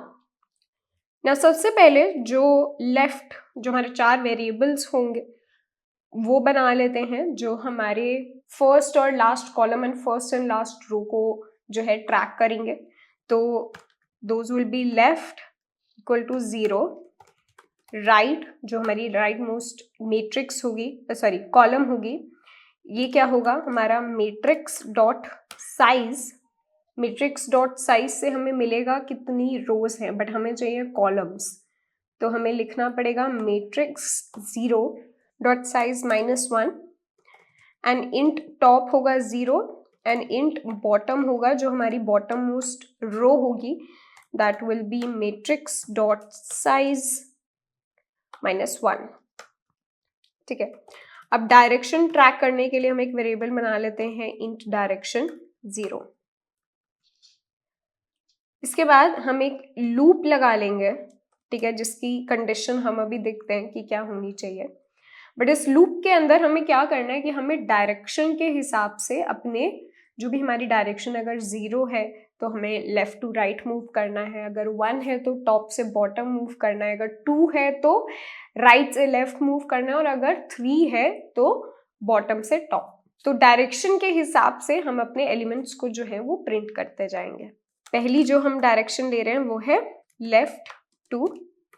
सबसे पहले जो लेफ्ट जो हमारे 4 वेरिएबल्स होंगे वो बना लेते हैं जो हमारे फर्स्ट और last column and first and last row को जो है ट्रैक करेंगे। तो those will be left equal to 0, right जो हमारी राइट मोस्ट मैट्रिक्स होगी, सॉरी कॉलम होगी, ये क्या होगा हमारा matrix dot size. Matrix dot size से हमें मिलेगा कितनी रोज हैं, बट हमें चाहिए कॉलम्स, तो हमें लिखना पड़ेगा matrix 0 dot size -1 and int top होगा 0 एंड इंट बॉटम होगा जो हमारी बॉटम मोस्ट रो होगी, that will be matrix dot size -1। ठीक है, अब डायरेक्शन ट्रैक करने के लिए हम एक वेरिएबल बना लेते हैं इंट डायरेक्शन 0। इसके बाद हम एक लूप लगा लेंगे, ठीक है, जिसकी कंडीशन हम अभी देखते हैं कि क्या होनी चाहिए। बट इस लूप के अंदर हमें क्या करना है कि हमें डायरेक्शन के हिसाब से अपने जो भी हमारी डायरेक्शन अगर 0 है तो हमें लेफ्ट टू राइट मूव करना है, अगर 1 है तो टॉप से बॉटम मूव करना है, अगर 2 है तो राइट से लेफ्ट मूव करना है और अगर 3 है तो बॉटम से टॉप। तो डायरेक्शन के हिसाब से हम अपने एलिमेंट्स को जो है वो प्रिंट करते जाएंगे। पहली जो हम डायरेक्शन ले रहे हैं वो है लेफ्ट टू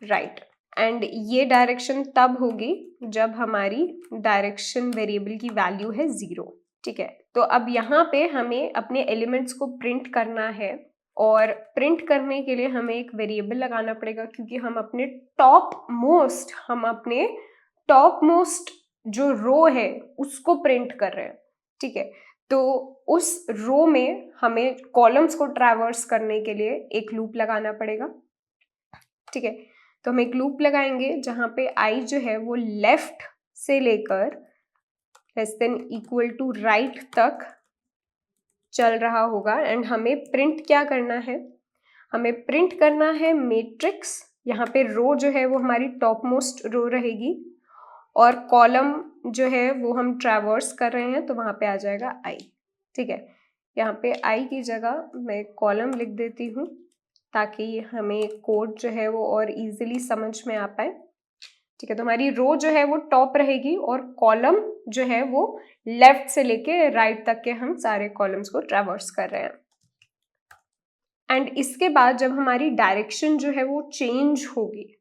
राइट एंड ये डायरेक्शन तब होगी जब हमारी डायरेक्शन वेरिएबल की वैल्यू है 0। ठीक है, तो अब यहाँ पे हमें अपने एलिमेंट्स को प्रिंट करना है और प्रिंट करने के लिए हमें एक वेरिएबल लगाना पड़ेगा क्योंकि हम अपने टॉप मोस्ट जो रो है उसको प्रिंट कर रहे हैं। ठीक है, तो उस रो में हमें कॉलम्स को ट्रैवर्स करने के लिए एक लूप लगाना पड़ेगा। ठीक है, तो हम एक लूप लगाएंगे जहां पे i जो है वो लेफ्ट से लेकर less than equal to right तक चल रहा होगा एंड हमें प्रिंट क्या करना है, हमें प्रिंट करना है मैट्रिक्स। यहाँ पे रो जो है वो हमारी टॉप मोस्ट रो रहेगी और कॉलम जो है वो हम ट्रैवर्स कर रहे हैं तो वहां पे आ जाएगा i। ठीक है, यहाँ पे i की जगह मैं कॉलम लिख देती हूँ ताकि हमें कोड जो है वो और इजीली समझ में आ पाए। ठीक है, तो हमारी रो जो है वो टॉप रहेगी और कॉलम जो है वो लेफ्ट से लेके राइट तक के हम सारे कॉलम्स को ट्रैवर्स कर रहे हैं। एंड इसके बाद जब हमारी डायरेक्शन जो है वो चेंज होगी,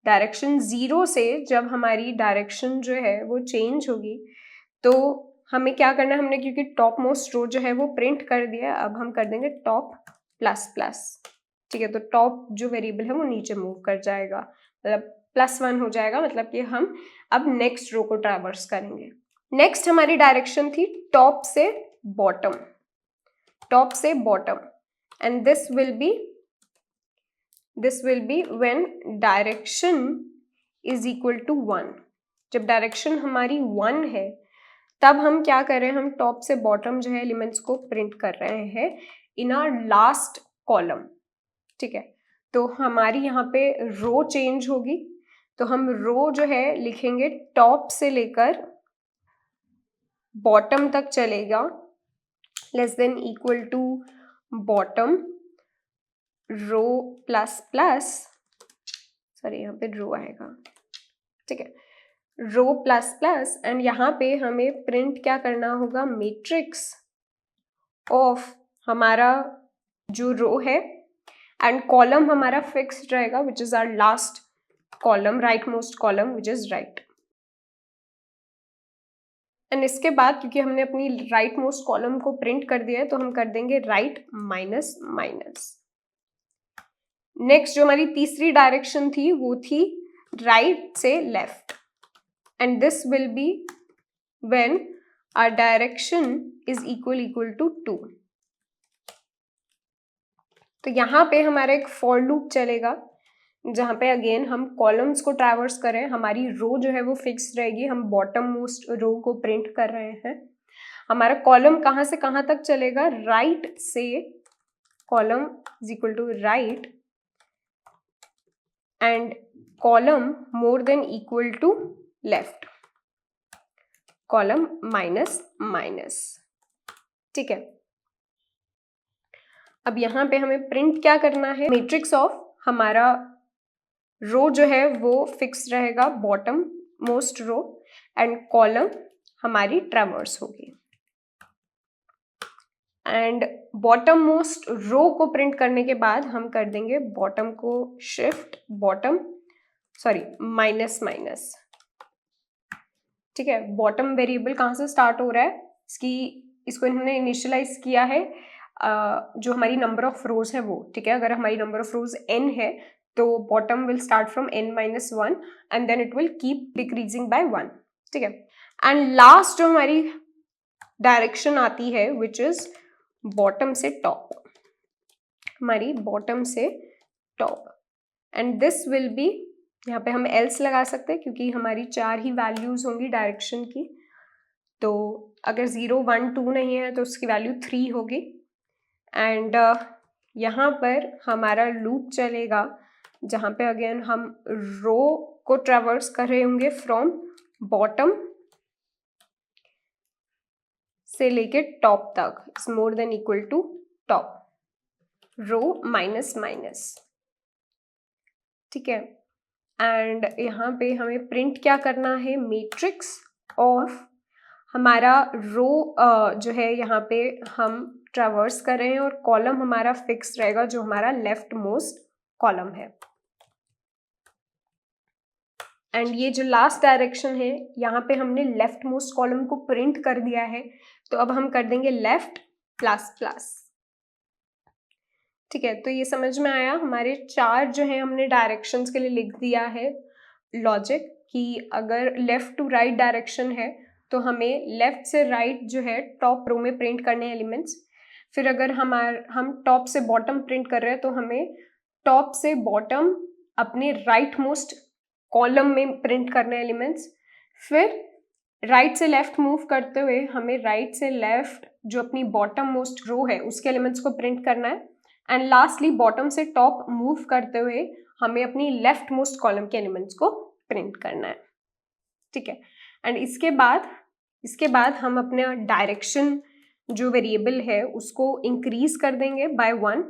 डायरेक्शन 0 से जब हमारी डायरेक्शन जो है वो चेंज होगी तो हमें क्या करना है, हमने क्योंकि टॉप मोस्ट रो जो है वो प्रिंट कर दिया, अब हम कर देंगे टॉप प्लस प्लस। ठीक है, तो टॉप जो वेरिएबल है वो नीचे मूव कर जाएगा, मतलब +1 हो जाएगा, मतलब कि हम अब नेक्स्ट रो को ट्रैवर्स करेंगे। नेक्स्ट हमारी डायरेक्शन थी टॉप से bottom and this will be when direction is equal to 1। जब डायरेक्शन हमारी 1 है तब हम क्या कर रहे हैं, हम टॉप से बॉटम जो है एलिमेंट्स को प्रिंट कर रहे हैं इन आवर लास्ट कॉलम। ठीक है, तो हमारी यहाँ पे रो चेंज होगी तो हम रो जो है लिखेंगे टॉप से लेकर बॉटम तक चलेगा, less than equal to bottom row plus plus, sorry यहाँ पे रो आएगा, ठीक है, रो प्लस प्लस, एंड यहाँ पे हमें प्रिंट क्या करना होगा, मैट्रिक्स ऑफ हमारा जो रो है, एंड कॉलम हमारा फिक्स्ड रहेगा which is our last column, right most column which is right. And इसके बाद क्योंकि हमने अपनी राइट मोस्ट कॉलम को प्रिंट कर दिया है तो हम कर देंगे राइट माइनस माइनस। नेक्स्ट जो हमारी तीसरी डायरेक्शन थी वो थी राइट से left, and this will be when our direction is equal to 2। तो यहाँ पे हमारा एक फॉर लूप चलेगा जहाँ पे अगेन हम कॉलम्स को ट्रैवर्स करें, हमारी रो जो है वो फिक्स रहेगी, हम बॉटम मोस्ट रो को प्रिंट कर रहे हैं। हमारा कॉलम कहाँ से कहाँ तक चलेगा, राइट से, column is equal to right and column more than equal to left, column minus minus. ठीक है, अब यहाँ पे हमें प्रिंट क्या करना है, मैट्रिक्स ऑफ हमारा रो जो है वो फिक्स रहेगा, bottom most row, and column हमारी ट्रैवर्स होगी। एंड बॉटम मोस्ट रो को प्रिंट करने के बाद हम कर देंगे बॉटम को shift bottom, sorry minus minus. ठीक है, बॉटम वेरिएबल कहाँ से स्टार्ट हो रहा है, इसको इन्होंने इनिशियलाइज किया है जो हमारी नंबर ऑफ रोज है वो। ठीक है, अगर हमारी नंबर ऑफ रोज n है तो bottom will start from n-1 and then it will keep decreasing by 1। ठीक है, एंड लास्ट जो हमारी डायरेक्शन आती है विच इज बॉटम से टॉप, हमारी बॉटम से top, and this will B, यहाँ पे हम एल्स लगा सकते हैं क्योंकि हमारी 4 ही वैल्यूज होंगी डायरेक्शन की। तो अगर 0, 1, 2 नहीं है तो उसकी वैल्यू 3 होगी। एंड यहाँ पर हमारा लूप चलेगा जहाँ पे अगेन हम रो को ट्रैवर्स कर रहे होंगे फ्रॉम बॉटम से लेके टॉप तक, is more than equal to top, row minus minus. ठीक है, एंड यहाँ पे हमें प्रिंट क्या करना है, मैट्रिक्स ऑफ हमारा रो जो है यहाँ पे हम ट्रैवर्स कर रहे हैं और कॉलम हमारा फिक्स रहेगा जो हमारा लेफ्ट मोस्ट कॉलम है। एंड ये जो लास्ट डायरेक्शन है यहाँ पे हमने लेफ्ट मोस्ट कॉलम को प्रिंट कर दिया है, तो अब हम कर देंगे लेफ्ट प्लस प्लस। ठीक है, तो ये समझ में आया, हमारे 4 जो है हमने डायरेक्शंस के लिए लिख दिया है लॉजिक कि अगर लेफ्ट टू राइट डायरेक्शन है तो हमें लेफ्ट से राइट जो है टॉप रो में प्रिंट करने एलिमेंट्स, फिर अगर हम टॉप से बॉटम प्रिंट कर रहे हैं तो हमें टॉप से बॉटम अपने राइट मोस्ट कॉलम में प्रिंट करने एलिमेंट्स, फिर राइट से लेफ्ट मूव करते हुए हमें राइट से लेफ्ट जो अपनी बॉटम मोस्ट रो है उसके एलिमेंट्स को प्रिंट करना है, एंड लास्टली बॉटम से टॉप मूव करते हुए हमें अपनी लेफ्ट मोस्ट कॉलम के एलिमेंट्स को प्रिंट करना है। ठीक है, एंड इसके बाद हम अपना डायरेक्शन जो वेरिएबल है उसको इंक्रीज कर देंगे बाय 1,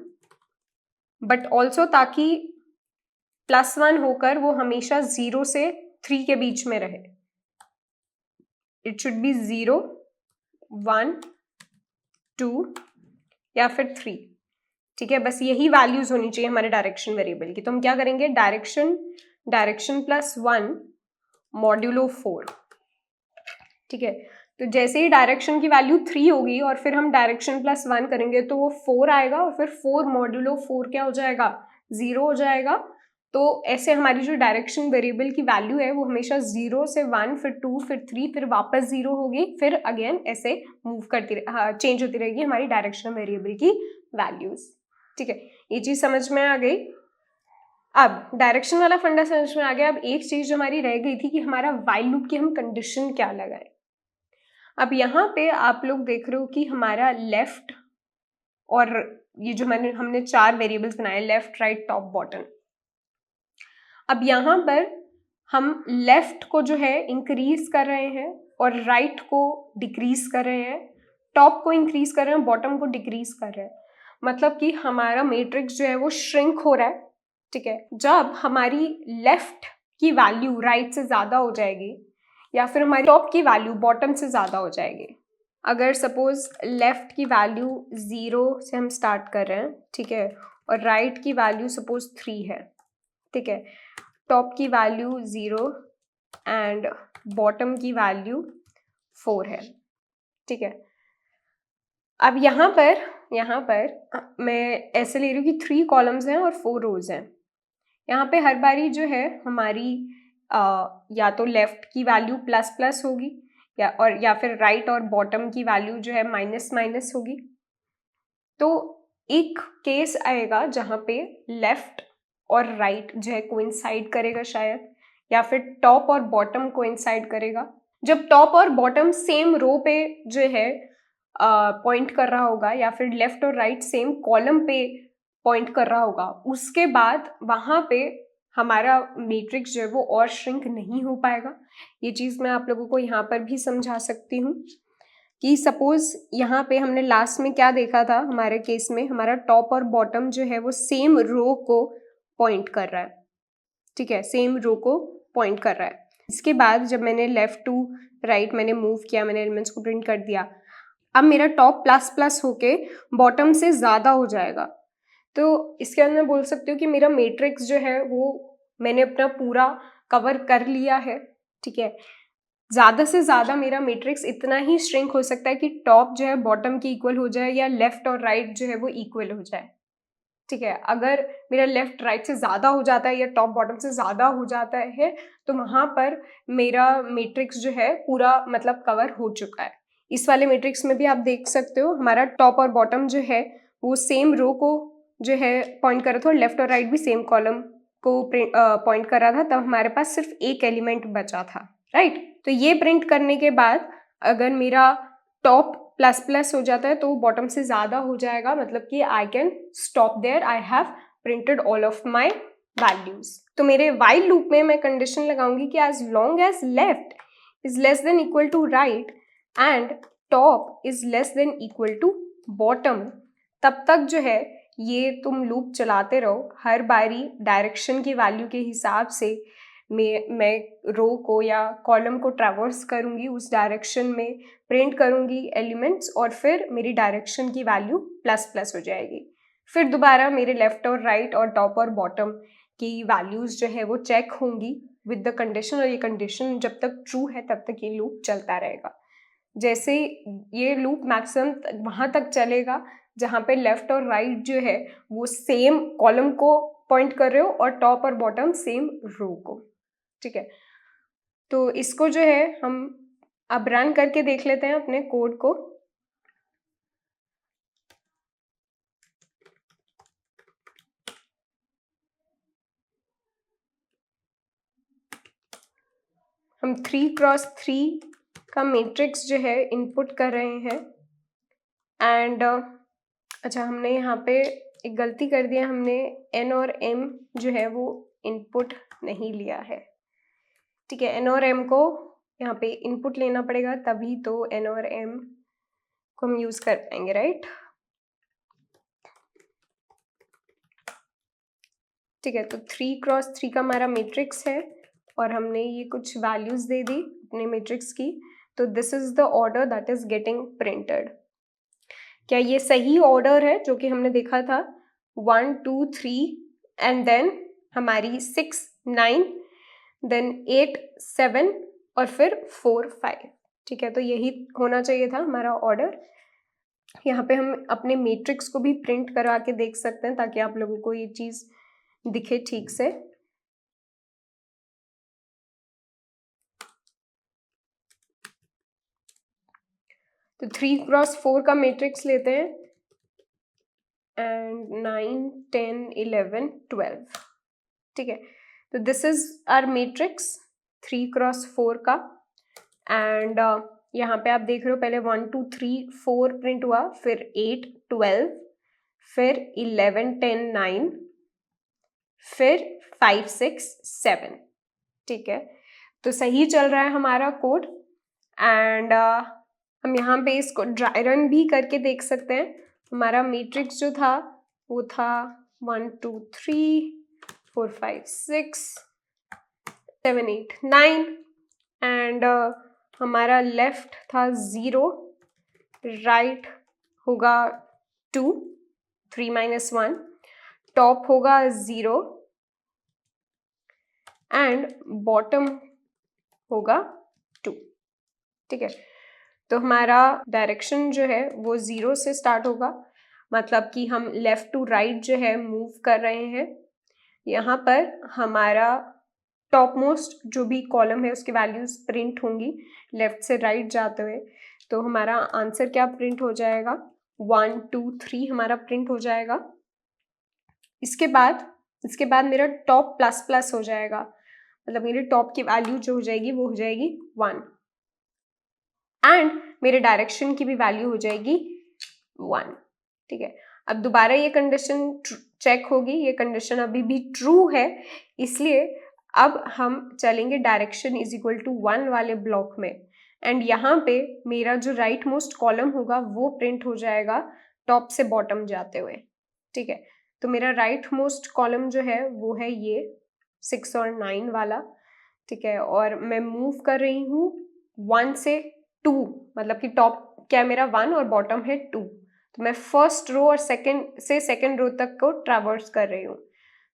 बट ऑल्सो ताकि +1 होकर वो हमेशा 0 से 3 के बीच में रहे। इट शुड बी 0, 1, 2 या फिर 3। ठीक है, बस यही वैल्यूज होनी चाहिए हमारे डायरेक्शन वेरिएबल की। तो हम क्या करेंगे, डायरेक्शन +1 मॉड्यूलो 4। ठीक है, तो जैसे ही डायरेक्शन की वैल्यू 3 होगी और फिर हम डायरेक्शन +1 करेंगे तो वो 4 आएगा और फिर 4 मॉड्यूलो 4 क्या हो जाएगा, 0 हो जाएगा। तो ऐसे हमारी जो डायरेक्शन वेरिएबल की वैल्यू है वो हमेशा 0 से 1 फिर 2 फिर 3 फिर वापस 0 होगी, फिर अगेन ऐसे मूव करती चेंज होती रहेगी हमारी डायरेक्शन वेरिएबल की वैल्यूज। ठीक है, ये चीज समझ में आ गई। अब डायरेक्शन वाला फंडा समझ में आ गया। अब एक चीज जो हमारी रह गई थी कि हमारा व्हाइल लूप की हम कंडीशन क्या लगाए। अब यहाँ पे आप लोग देख रहे हो कि हमारा लेफ्ट और ये जो हमने 4 वेरिएबल्स बनाए, लेफ्ट राइट टॉप बॉटम। अब यहाँ पर हम लेफ्ट को जो है इंक्रीज कर रहे हैं और राइट को डिक्रीज कर रहे हैं, टॉप को इंक्रीज कर रहे हैं, बॉटम को डिक्रीज कर रहे हैं। मतलब कि हमारा मैट्रिक्स जो है वो श्रिंक हो रहा है। ठीक है, जब हमारी लेफ्ट की वैल्यू राइट से ज़्यादा हो जाएगी या फिर हमारी टॉप की वैल्यू बॉटम से ज़्यादा हो जाएगी। अगर सपोज लेफ्ट की वैल्यू 0 से हम स्टार्ट कर रहे हैं, ठीक है, और राइट की वैल्यू सपोज 3 है, ठीक है, टॉप की वैल्यू 0 एंड बॉटम की वैल्यू 4 है, ठीक है। अब यहाँ पर मैं ऐसे ले रही हूँ कि 3 कॉलम्स हैं और 4 रोज हैं। यहाँ पे हर बारी जो है हमारी या तो लेफ्ट की वैल्यू प्लस प्लस होगी या फिर राइट और बॉटम की वैल्यू जो है माइनस माइनस होगी। तो एक केस आएगा जहाँ पे लेफ्ट और राइट जो है कोइंसाइड करेगा शायद, या फिर टॉप और बॉटम कोइंसाइड करेगा। जब टॉप और बॉटम सेम रो पे जो है पॉइंट कर रहा होगा या फिर लेफ्ट और राइट सेम कॉलम पे पॉइंट कर रहा होगा, उसके बाद वहाँ पे हमारा मैट्रिक्स जो है वो और श्रिंक नहीं हो पाएगा। ये चीज़ मैं आप लोगों को यहाँ पर भी समझा सकती हूँ कि सपोज यहाँ पे हमने लास्ट में क्या देखा था, हमारे केस में हमारा टॉप और बॉटम जो है वो सेम रो को पॉइंट कर रहा है, ठीक है, सेम रो को पॉइंट कर रहा है। इसके बाद जब मैंने लेफ्ट टू राइट मैंने मूव किया, मैंने एलिमेंट्स को प्रिंट कर दिया, अब मेरा टॉप प्लस प्लस होके बॉटम से ज़्यादा हो जाएगा। तो इसके अंदर मैं बोल सकती हूँ कि मेरा मैट्रिक्स जो है वो मैंने अपना पूरा कवर कर लिया है, ठीक है। ज़्यादा से ज़्यादा मेरा मैट्रिक्स इतना ही श्रिंक हो सकता है कि टॉप जो है बॉटम के इक्वल हो जाए या लेफ्ट और राइट जो है वो इक्वल हो जाए, ठीक है। अगर मेरा लेफ्ट राइट से ज़्यादा हो जाता है या टॉप बॉटम से ज़्यादा हो जाता है तो वहाँ पर मेरा मैट्रिक्स जो है पूरा मतलब कवर हो चुका है। इस वाले मैट्रिक्स में भी आप देख सकते हो हमारा टॉप और बॉटम जो है वो सेम रो को जो है पॉइंट कर रहा था और लेफ्ट और राइट भी सेम कॉलम को पॉइंट कर रहा था, तब हमारे पास सिर्फ एक एलिमेंट बचा था, राइट। तो ये प्रिंट करने के बाद अगर मेरा टॉप प्लस प्लस हो जाता है तो बॉटम से ज़्यादा हो जाएगा, मतलब कि I can stop there, I have printed all of my values. तो मेरे वाइल लूप में मैं कंडीशन लगाऊंगी कि as long as left is less than equal to right and top is less than equal to bottom, तब तक जो है ये तुम लूप चलाते रहो। हर बारी डायरेक्शन की वैल्यू के हिसाब से मैं रो को या कॉलम को ट्रैवर्स करूंगी, उस डायरेक्शन में प्रिंट करूंगी एलिमेंट्स और फिर मेरी डायरेक्शन की वैल्यू प्लस प्लस हो जाएगी। फिर दोबारा मेरे लेफ्ट और राइट और टॉप और बॉटम की वैल्यूज जो है वो चेक होंगी विद द कंडीशन, और ये कंडीशन जब तक ट्रू है तब तक ये लूप चलता रहेगा। जैसे ये लूप मैक्सिमम वहाँ तक चलेगा जहाँ पे लेफ्ट और राइट जो है वो सेम कॉलम को पॉइंट कर रहे हो और टॉप और बॉटम सेम रो को, ठीक है। तो इसको जो है हम अब रन करके देख लेते हैं अपने कोड को। हम 3x3 का मैट्रिक्स जो है इनपुट कर रहे हैं एंड अच्छा हमने यहाँ पे एक गलती कर दिया, हमने n और m जो है वो इनपुट नहीं लिया है, ठीक है। n और m को यहाँ पे इनपुट लेना पड़ेगा तभी तो n और m को हम यूज कर पाएंगे, राइट। ठीक है, तो 3x3 का हमारा मैट्रिक्स है और हमने ये कुछ वैल्यूज दे दी अपने मैट्रिक्स की, तो this is the order that is getting printed. क्या ये सही ऑर्डर है जो कि हमने देखा था 1 2 3 एंड देन हमारी 6 9 देन 8 7 और फिर 4 5, ठीक है। तो यही होना चाहिए था हमारा ऑर्डर। यहाँ पे हम अपने मैट्रिक्स को भी प्रिंट करवा के देख सकते हैं ताकि आप लोगों को ये चीज़ दिखे ठीक से। तो 3x4 का मैट्रिक्स लेते हैं एंड 9 10 11 12, ठीक है। तो this is our matrix 3x4 का एंड यहाँ पे आप देख रहे हो पहले 1 2 3 4 प्रिंट हुआ, फिर 8 12, फिर 11 10 9, फिर 5 6 7, ठीक है। तो सही चल रहा है हमारा कोड एंड हम यहाँ पे इसको ड्राई रन भी करके देख सकते हैं। हमारा मैट्रिक्स जो था वो था 1 2 3 4 5 6 7 8 9 एंड हमारा लेफ्ट था 0, राइट होगा 2, 3 - 1, टॉप होगा 0 एंड बॉटम होगा 2। ठीक है, तो हमारा डायरेक्शन जो है वो 0 से स्टार्ट होगा, मतलब कि हम लेफ्ट टू राइट जो है मूव कर रहे हैं। यहाँ पर हमारा टॉप मोस्ट जो भी कॉलम है उसकी वैल्यूज प्रिंट होंगी लेफ्ट से राइट जाते हुए। तो हमारा आंसर क्या प्रिंट हो जाएगा, 1 2 3 हमारा प्रिंट हो जाएगा। इसके बाद मेरा टॉप प्लस प्लस हो जाएगा, मतलब मेरे टॉप की वैल्यू जो हो जाएगी वो हो जाएगी 1 एंड मेरे डायरेक्शन की भी वैल्यू हो जाएगी 1। ठीक है, अब दोबारा ये कंडीशन चेक होगी, ये कंडीशन अभी भी ट्रू है, इसलिए अब हम चलेंगे डायरेक्शन इज इक्वल टू 1 वाले ब्लॉक में एंड यहाँ पे मेरा जो राइट मोस्ट कॉलम होगा वो प्रिंट हो जाएगा टॉप से बॉटम जाते हुए। ठीक है, तो मेरा राइट मोस्ट कॉलम जो है वो है ये 6 और 9 वाला। ठीक है, और मैं मूव कर रही हूँ 1 से 2, मतलब कि टॉप क्या मेरा 1 और बॉटम है 2, तो मैं फर्स्ट रो और सेकंड रो तक को ट्रैवर्स कर रही हूँ।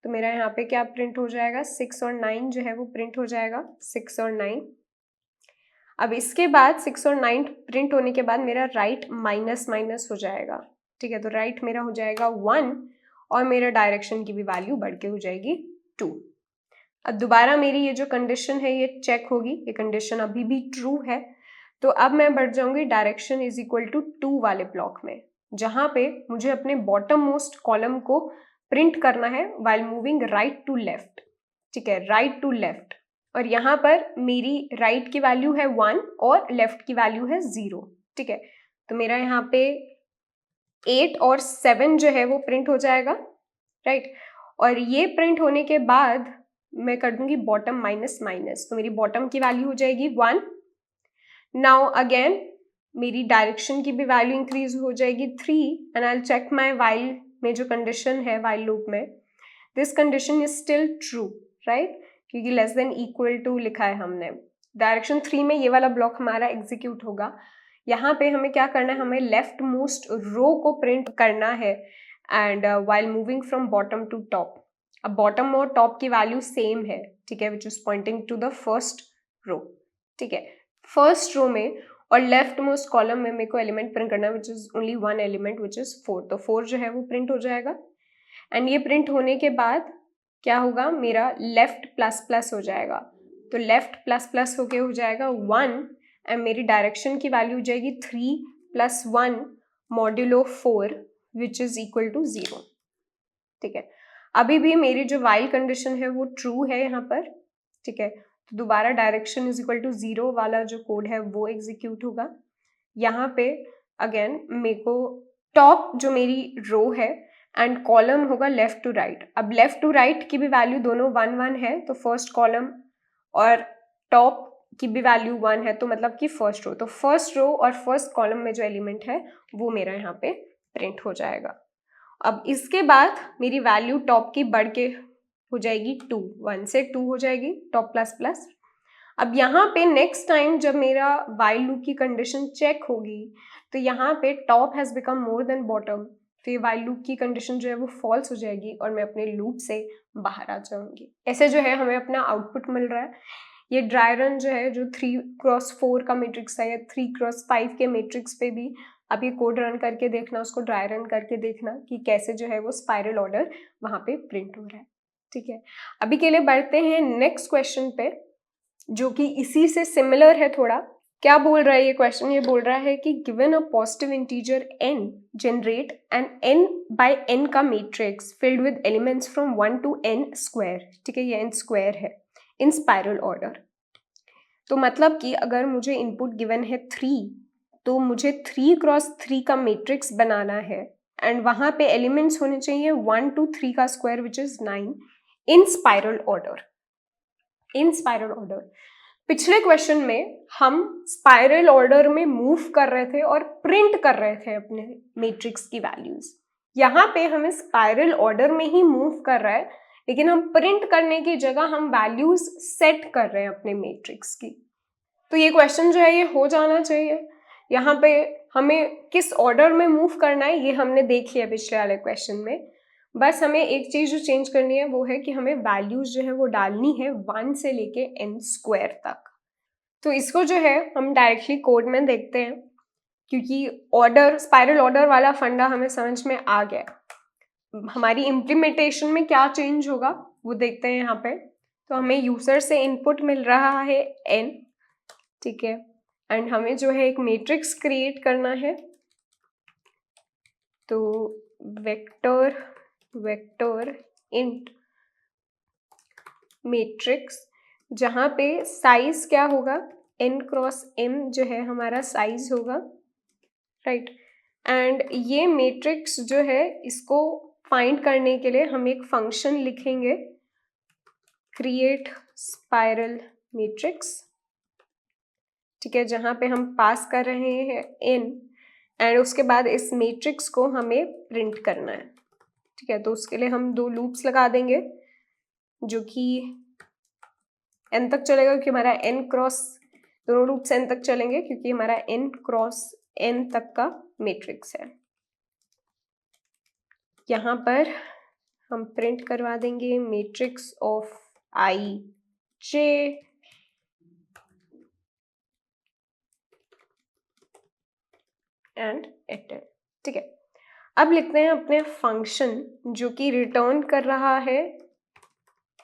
तो मेरा यहाँ पे क्या प्रिंट हो जाएगा, 6 और 9 जो है वो प्रिंट हो जाएगा, 6 और 9। अब इसके बाद 6 और 9 प्रिंट होने के बाद मेरा राइट माइनस माइनस हो जाएगा। ठीक है, तो राइट मेरा हो जाएगा 1 और मेरा डायरेक्शन की भी वैल्यू बढ़ के हो जाएगी 2। अब दोबारा मेरी ये जो कंडीशन है ये चेक होगी, ये कंडीशन अभी भी ट्रू है, तो अब मैं बढ़ जाऊंगी डायरेक्शन इज इक्वल टू 2 वाले ब्लॉक में, जहां पे मुझे अपने बॉटम मोस्ट कॉलम को प्रिंट करना है while moving right to left. ठीक है, राइट टू लेफ्ट, और यहाँ पर मेरी राइट की वैल्यू है 1 और लेफ्ट की वैल्यू है 0। ठीक है, तो मेरा यहाँ पे 8 और 7 जो है वो प्रिंट हो जाएगा, राइट। और ये प्रिंट होने के बाद मैं कर दूंगी बॉटम माइनस माइनस, तो मेरी बॉटम की वैल्यू हो जाएगी 1। नाउ अगेन मेरी डायरेक्शन की भी वैल्यू इंक्रीज हो जाएगी 3 and I will check my while में जो कंडीशन है वाइल लूप में, this condition is still true, right, क्योंकि लेस देन इक्वल टू लिखा है हमने। डायरेक्शन 3 में ये वाला ब्लॉक हमारा एग्जीक्यूट होगा। यहाँ पे हमें क्या करना है, हमें लेफ्ट मोस्ट रो को प्रिंट करना है and while moving from bottom to top. अब बॉटम और टॉप की वैल्यू सेम है, ठीक है, which is pointing to the first row. ठीक है, फर्स्ट रो में और लेफ्ट मोस्ट कॉलम में मेरे को एलिमेंट प्रिंट करना है which is only 1 element which is 4, तो 4 जो है वो प्रिंट हो जाएगा एंड ये प्रिंट होने के बाद क्या होगा, मेरा लेफ्ट प्लस प्लस हो जाएगा, तो लेफ्ट प्लस प्लस होके हो जाएगा 1 एंड मेरी डायरेक्शन की वैल्यू हो जाएगी 3 + 1 modulo 4 which is equal to 0। ठीक है, अभी भी मेरी जो वाइल कंडीशन है वो ट्रू है यहाँ पर। ठीक है, तो दोबारा डायरेक्शन इज इक्वल टू 0 वाला जो कोड है वो एग्जीक्यूट होगा। यहाँ पे अगेन मेरे को टॉप जो मेरी रो है एंड कॉलम होगा लेफ्ट टू राइट। अब लेफ्ट टू राइट की भी वैल्यू दोनों 1 1 है, तो फर्स्ट कॉलम और टॉप की भी वैल्यू 1 है, तो मतलब कि फर्स्ट रो, तो फर्स्ट रो और फर्स्ट कॉलम में जो एलिमेंट है वो मेरा यहाँ पे प्रिंट हो जाएगा। अब इसके बाद मेरी वैल्यू टॉप की बढ़ के हो जाएगी 2, 1 से 2 हो जाएगी टॉप प्लस प्लस। अब यहाँ पे नेक्स्ट टाइम जब मेरा वाइल लूप की कंडीशन चेक होगी तो यहाँ पे top has become more than bottom, तो ये वाइल लूप की कंडीशन जो है वो फॉल्स हो जाएगी और मैं अपने लूप से बाहर आ जाऊंगी। ऐसे जो है हमें अपना आउटपुट मिल रहा है। ये ड्राई रन जो है जो 3x4 का मैट्रिक्स है या 3x5 के मैट्रिक्स पे भी आप ये कोड रन करके देखना, उसको ड्राई रन करके देखना कि कैसे जो है वो स्पाइरल ऑर्डर वहाँ पे प्रिंट हो रहा है। ठीक है, अभी के लिए बढ़ते हैं नेक्स्ट क्वेश्चन पे जो कि इसी से सिमिलर है थोड़ा। क्या बोल रहा है ये क्वेश्चन, ये बोल रहा है कि given a positive integer n generate N n by n का matrix filled with elements from 1 to n square. ठीक है, ये n स्क्वायर है इन स्पाइरल ऑर्डर। तो मतलब कि अगर मुझे इनपुट गिवन है 3 तो मुझे 3x3 का मैट्रिक्स बनाना है एंड वहां पे एलिमेंट्स होने चाहिए 1 to 3 का square which is 9 in spiral order. In spiral order पिछले क्वेश्चन में हम स्पाइरल ऑर्डर में मूव कर रहे थे और प्रिंट कर रहे थे अपने मैट्रिक्स की वैल्यूज। यहाँ पे हमें स्पाइरल ऑर्डर में ही मूव कर रहा है लेकिन हम प्रिंट करने की जगह हम वैल्यूज सेट कर रहे हैं अपने मैट्रिक्स की। तो ये क्वेश्चन जो है ये हो जाना चाहिए। यहाँ पे हमें किस ऑर्डर में मूव करना है ये हमने देख लिया पिछले वाले क्वेश्चन में। बस हमें एक चीज जो चेंज करनी है वो है कि हमें वैल्यूज जो है वो डालनी है 1 से लेके n² तक। तो इसको जो है हम डायरेक्टली कोड में देखते हैं, क्योंकि ऑर्डर, स्पाइरल ऑर्डर वाला फंडा हमें समझ में आ गया। हमारी इम्प्लीमेंटेशन में क्या चेंज होगा वो देखते हैं यहाँ पे। तो हमें यूजर से इनपुट मिल रहा है n, ठीक है, एंड हमें जो है एक मैट्रिक्स क्रिएट करना है। तो वेक्टर इंट मैट्रिक्स, जहाँ पे साइज क्या होगा, n×m जो है हमारा साइज होगा, राइट। एंड ये मैट्रिक्स जो है इसको फाइंड करने के लिए हम एक फंक्शन लिखेंगे, क्रिएट स्पाइरल मैट्रिक्स, ठीक है, जहाँ पे हम पास कर रहे हैं n एंड उसके बाद इस मैट्रिक्स को हमें प्रिंट करना है, ठीक है। तो उसके लिए हम 2 लूप्स लगा देंगे जो कि n तक चलेगा, क्योंकि हमारा दोनों लूप्स n तक चलेंगे क्योंकि हमारा n×n तक का मैट्रिक्स है। यहाँ पर हम प्रिंट करवा देंगे matrix of ij and at, ठीक है। अब लिखते हैं अपने फंक्शन जो कि रिटर्न कर रहा है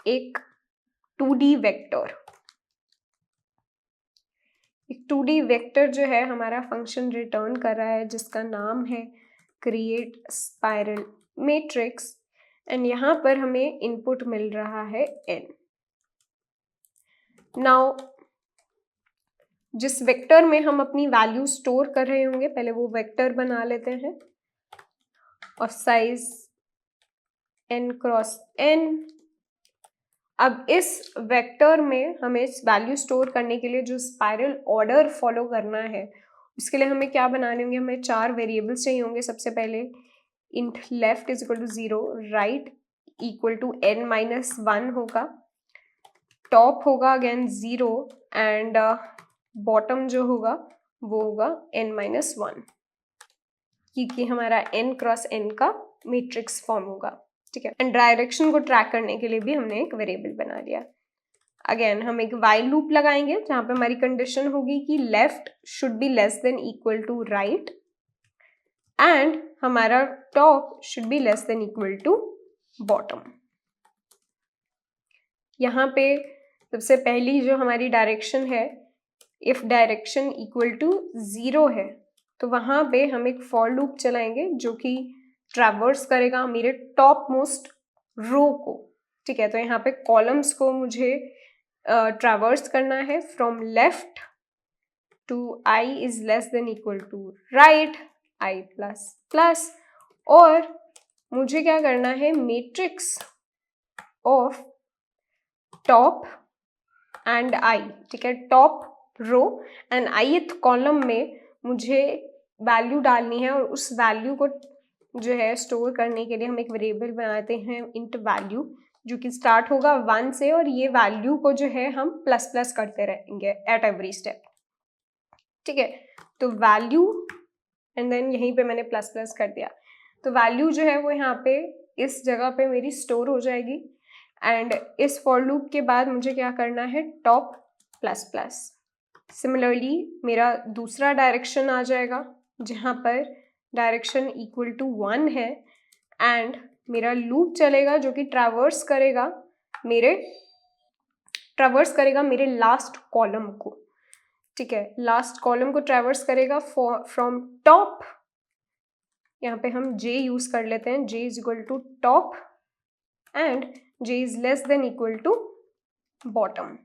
एक 2D वेक्टर। एक 2D वेक्टर जो है हमारा फंक्शन रिटर्न कर रहा है जिसका नाम है क्रिएट स्पाइरल मैट्रिक्स, एंड यहाँ पर हमें इनपुट मिल रहा है n। नाउ जिस वेक्टर में हम अपनी वैल्यू स्टोर कर रहे होंगे पहले वो वेक्टर बना लेते हैं और साइज n×n। अब इस वेक्टर में हमें वैल्यू स्टोर करने के लिए जो स्पाइरल ऑर्डर फॉलो करना है उसके लिए हमें क्या बनाने होंगे, हमें 4 वेरिएबल्स चाहिए होंगे। सबसे पहले int left is equal to 0, right equal to n-1 होगा, टॉप होगा अगेन 0 एंड बॉटम जो होगा वो होगा n-1, क्योंकि हमारा n×n का मैट्रिक्स फॉर्म होगा, ठीक है। एंड डायरेक्शन को ट्रैक करने के लिए भी हमने एक वेरिएबल बना लिया। अगेन हम एक वाइल लूप लगाएंगे जहां पे हमारी कंडीशन होगी कि left should be less than equal to right and हमारा top should be less than equal to bottom. यहाँ पे सबसे पहली जो हमारी डायरेक्शन है, इफ डायरेक्शन इक्वल टू 0 है तो वहां पे हम एक फॉर लूप चलाएंगे जो कि ट्रैवर्स करेगा मेरे टॉप मोस्ट रो को, ठीक है। तो यहाँ पे कॉलम्स को मुझे ट्रैवर्स करना है from left to i is less than equal to right, i++, और मुझे क्या करना है, matrix of top and i, ठीक है, top row and ith column में मुझे वैल्यू डालनी है और उस वैल्यू को जो है स्टोर करने के लिए हम एक वेरिएबल बनाते हैं इंट वैल्यू, जो कि स्टार्ट होगा 1 से और ये वैल्यू को जो है हम ++ करते रहेंगे एट एवरी स्टेप, ठीक है। तो वैल्यू एंड देन यहीं पे मैंने ++ कर दिया, तो वैल्यू जो है वो यहाँ पे इस जगह पे मेरी स्टोर हो जाएगी एंड इस फॉर लूप के बाद मुझे क्या करना है, टॉप ++। सिमिलरली मेरा दूसरा डायरेक्शन आ जाएगा जहाँ पर डायरेक्शन इक्वल टू 1 है एंड मेरा लूप चलेगा जो कि ट्रैवर्स करेगा मेरे लास्ट कॉलम को, ठीक है, लास्ट कॉलम को ट्रैवर्स करेगा फ्रॉम टॉप। यहाँ पे हम j यूज कर लेते हैं, j is equal to top and j is less than equal to bottom,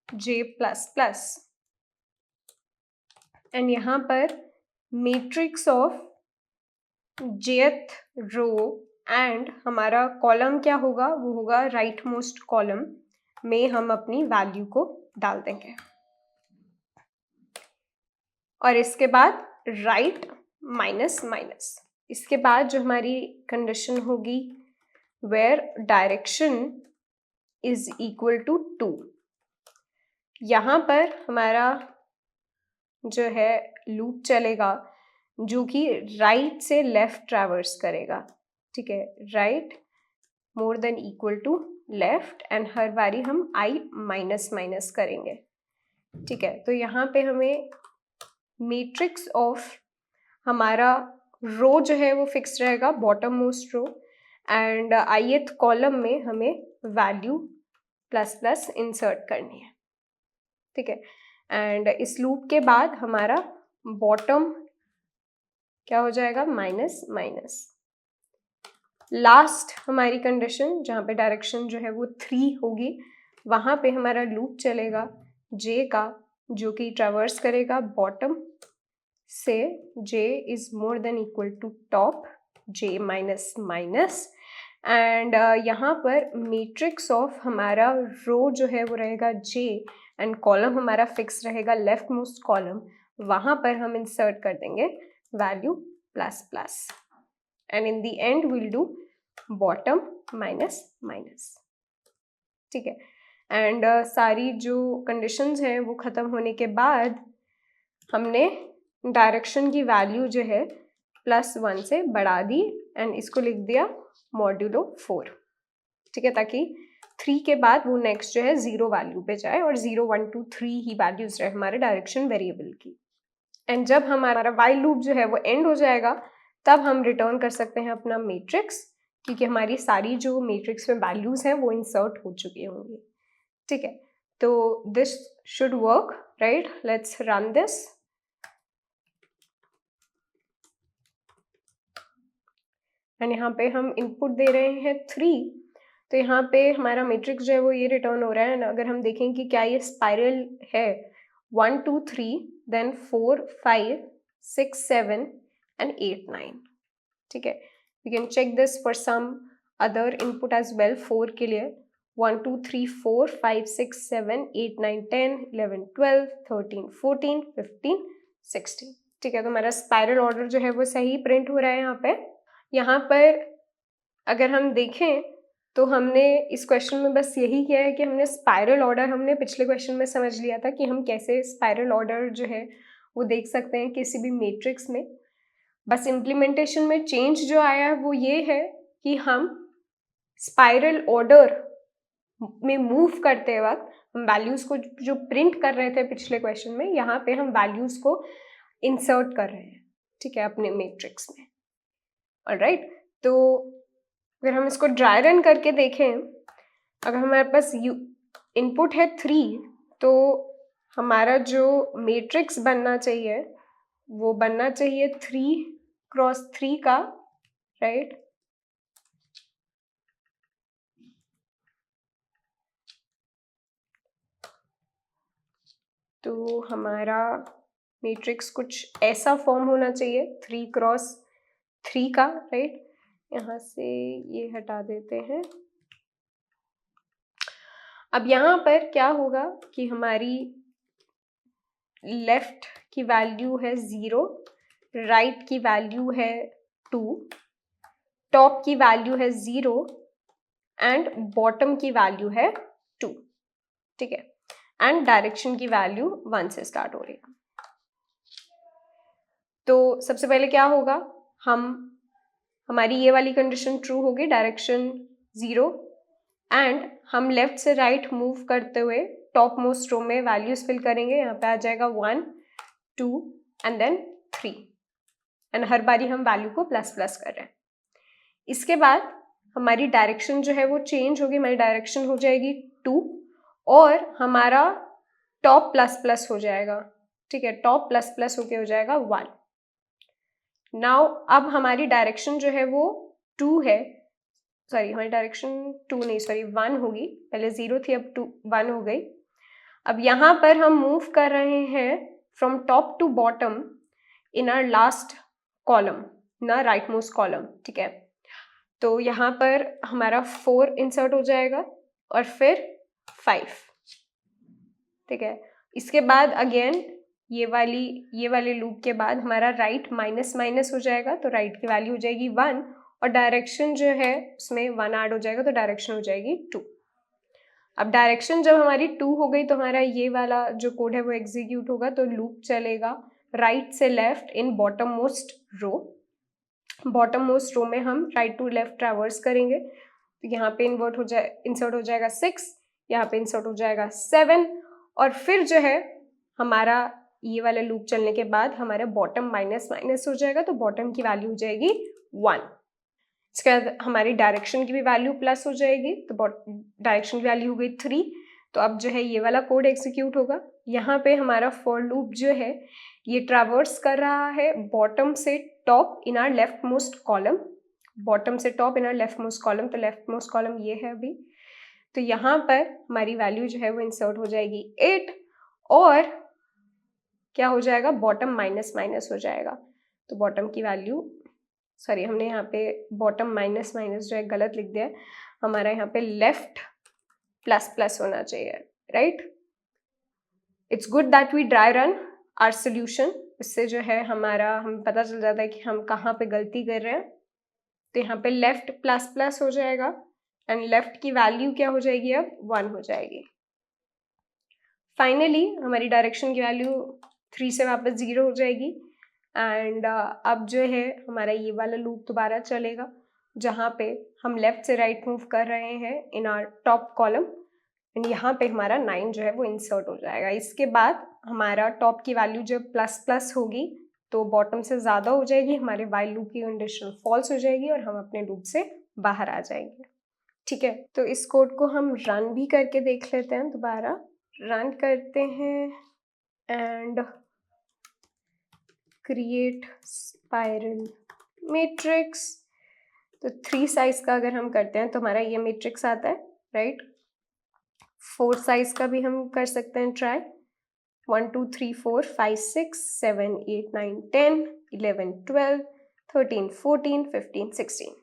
j++, and यहाँ पर matrix of jth row and हमारा कॉलम क्या होगा, वो होगा राइट मोस्ट कॉलम में हम अपनी वैल्यू को डाल देंगे और इसके बाद राइट -। इसके बाद जो हमारी कंडीशन होगी where direction is equal to 2। यहाँ पर हमारा जो है लूप चलेगा जो कि राइट से लेफ्ट ट्रैवर्स करेगा, ठीक है, right more than equal to left, and हर बारी हम आई माइनस माइनस करेंगे, ठीक है। तो यहाँ पे हमें मैट्रिक्स ऑफ हमारा रो जो है वो फिक्स रहेगा, bottom most row, and ith column में हमें वैल्यू प्लस प्लस इंसर्ट करनी है, ठीक है। एंड इस लूप के बाद हमारा बॉटम क्या हो जाएगा, माइनस माइनस। लास्ट हमारी कंडीशन जहाँ पे डायरेक्शन जो है वो 3 होगी, वहाँ पे हमारा लूप चलेगा j का, जो कि ट्रैवर्स करेगा बॉटम से j is more than equal to top, j minus minus, and यहाँ पर मैट्रिक्स ऑफ हमारा रो जो है वो रहेगा j, एंड कॉलम हमारा फिक्स रहेगा लेफ्ट मोस्ट कॉलम, वहाँ पर हम इंसर्ट कर देंगे value plus plus, and in the end will do bottom minus minus, ठीक है। एंड सारी जो कंडीशंस हैं वो ख़त्म होने के बाद हमने डायरेक्शन की वैल्यू जो है +1 से बढ़ा दी, एंड इसको लिख दिया मॉड्यूलो 4, ठीक है, ताकि 3 के बाद वो नेक्स्ट जो है 0 वैल्यू पे जाए और 0 1 2 3 ही वैल्यूज रहे हमारे डायरेक्शन वेरिएबल की। एंड जब हमारा वाइल लूप जो है वो एंड हो जाएगा तब हम रिटर्न कर सकते हैं अपना मैट्रिक्स, क्योंकि हमारी सारी जो मैट्रिक्स में वैल्यूज हैं वो इंसर्ट हो चुकी होंगी, ठीक है। तो this should work, right, let's run this. And यहाँ पे हम इनपुट दे रहे हैं 3, तो यहाँ पे हमारा मैट्रिक्स जो है वो ये रिटर्न हो रहा है। अगर हम देखें कि क्या ये स्पाइरल है 1 2 3 देन 4 5 6 7 एंड 8 9, ठीक है। We can check this for some other input as well. 4 के लिए 1 2 3 4 5 6 7 8 9 10 11 12 13 14 15 16, ठीक है। तो हमारा स्पाइरल ऑर्डर जो है वो सही प्रिंट हो रहा है यहाँ पे। यहाँ पर अगर हम देखें तो हमने इस क्वेश्चन में बस यही किया है कि हमने स्पाइरल ऑर्डर, हमने पिछले क्वेश्चन में समझ लिया था कि हम कैसे स्पाइरल ऑर्डर जो है वो देख सकते हैं किसी भी मैट्रिक्स में। बस इम्प्लीमेंटेशन में चेंज जो आया है वो ये है कि हम स्पाइरल ऑर्डर में मूव करते वक्त हम वैल्यूज को जो प्रिंट कर रहे थे पिछले क्वेश्चन में, यहाँ पे हम वैल्यूज को इंसर्ट कर रहे हैं, ठीक है, अपने मैट्रिक्स में। ऑलराइट, तो अगर हम इसको ड्राई रन करके देखें, अगर हमारे पास इनपुट है 3, तो हमारा जो मैट्रिक्स बनना चाहिए वो बनना चाहिए 3 क्रॉस 3 का, राइट। तो हमारा मैट्रिक्स कुछ ऐसा फॉर्म होना चाहिए 3 क्रॉस 3 का, राइट। यहाँ से ये हटा देते हैं। अब यहाँ पर क्या होगा कि हमारी लेफ्ट की वैल्यू है 0, राइट की वैल्यू है 2, टॉप की वैल्यू है 0 एंड बॉटम की वैल्यू है 2, ठीक है, एंड डायरेक्शन की वैल्यू 1 से स्टार्ट हो रही है। तो सबसे पहले क्या होगा, हमारी ये वाली कंडीशन ट्रू होगी, डायरेक्शन 0, एंड हम लेफ्ट से राइट मूव करते हुए टॉप मोस्ट रो में वैल्यूज फिल करेंगे। यहाँ पे आ जाएगा 1 2 एंड देन 3, एंड हर बारी हम वैल्यू को प्लस प्लस कर रहे हैं। इसके बाद हमारी डायरेक्शन जो है वो चेंज होगी, हमारी डायरेक्शन हो जाएगी 2 और हमारा टॉप प्लस प्लस हो जाएगा, ठीक है, टॉप प्लस प्लस होके हो जाएगा 1। नाउ अब हमारी डायरेक्शन जो है वो 2 है, सॉरी हमारी डायरेक्शन 2 नहीं, सॉरी 1 होगी, पहले 0 थी अब 1 हो गई। अब यहाँ पर हम मूव कर रहे हैं from top to bottom in our last column, ना राइट मोस्ट कॉलम, ठीक है। तो यहाँ पर हमारा 4 इंसर्ट हो जाएगा और फिर 5, ठीक है। इसके बाद अगेन ये वाले लूप के बाद हमारा राइट माइनस माइनस हो जाएगा, तो राइट की वैल्यू हो जाएगी 1 और डायरेक्शन जो है उसमें 1 ऐड हो जाएगा तो डायरेक्शन हो जाएगी 2। अब डायरेक्शन जब हमारी 2 हो गई तो हमारा ये वाला जो कोड है वो एग्जीक्यूट होगा, तो लूप चलेगा राइट से left in bottom most row. Bottom most row में हम राइट टू लेफ्ट ट्रैवर्स करेंगे, तो यहाँ पे इंसर्ट हो जाएगा 6, यहाँ पे इंसर्ट हो जाएगा 7, और फिर जो है हमारा ये वाला लूप चलने के बाद हमारा बॉटम माइनस माइनस हो जाएगा, तो बॉटम की वैल्यू हो जाएगी 1। इसके बाद हमारी डायरेक्शन की भी वैल्यू प्लस हो जाएगी, तो डायरेक्शन की वैल्यू हो गई 3। तो अब जो है ये वाला कोड एग्जीक्यूट होगा। यहाँ पे हमारा फॉर लूप जो है ये ट्रैवर्स कर रहा है बॉटम से top in our left most column, bottom से top in our left most column, तो लेफ्ट मोस्ट कॉलम ये है अभी। तो यहाँ पर हमारी वैल्यू जो है वो इंसर्ट हो जाएगी 8, और क्या हो जाएगा, बॉटम माइनस माइनस हो जाएगा, तो बॉटम की वैल्यू, सॉरी हमने यहाँ पे बॉटम माइनस माइनस जो है गलत लिख दिया है, हमारा यहाँ पे लेफ्ट प्लस प्लस होना चाहिए, right. It's good that we dry run our solution, इससे जो है हमें पता चल जाता है कि हम कहाँ पे गलती कर रहे हैं। तो यहाँ पे लेफ्ट प्लस प्लस हो जाएगा एंड लेफ्ट की वैल्यू क्या हो जाएगी, अब 1 हो जाएगी। फाइनली हमारी डायरेक्शन की वैल्यू 3 से वापस 0 हो जाएगी, एंड अब जो है हमारा ये वाला लूप दोबारा चलेगा जहाँ पे हम लेफ्ट से राइट मूव कर रहे हैं इन आर टॉप कॉलम, एंड यहाँ पे हमारा 9 जो है वो इंसर्ट हो जाएगा। इसके बाद हमारा टॉप की वैल्यू जब प्लस प्लस होगी तो बॉटम से ज़्यादा हो जाएगी, हमारे वाइल लूप की कंडीशन फॉल्स हो जाएगी और हम अपने लूप से बाहर आ जाएंगे। ठीक है, तो इस कोड को हम रन भी करके देख लेते हैं। दोबारा रन करते हैं एंड क्रिएट स्पाइरल मैट्रिक्स। तो 3 साइज का अगर हम करते हैं तो हमारा ये मैट्रिक्स आता है, राइट। 4 साइज का भी हम कर सकते हैं ट्राई, 1 2 3 4 5 6 7 8 9 10 11 12 13 14 15 16।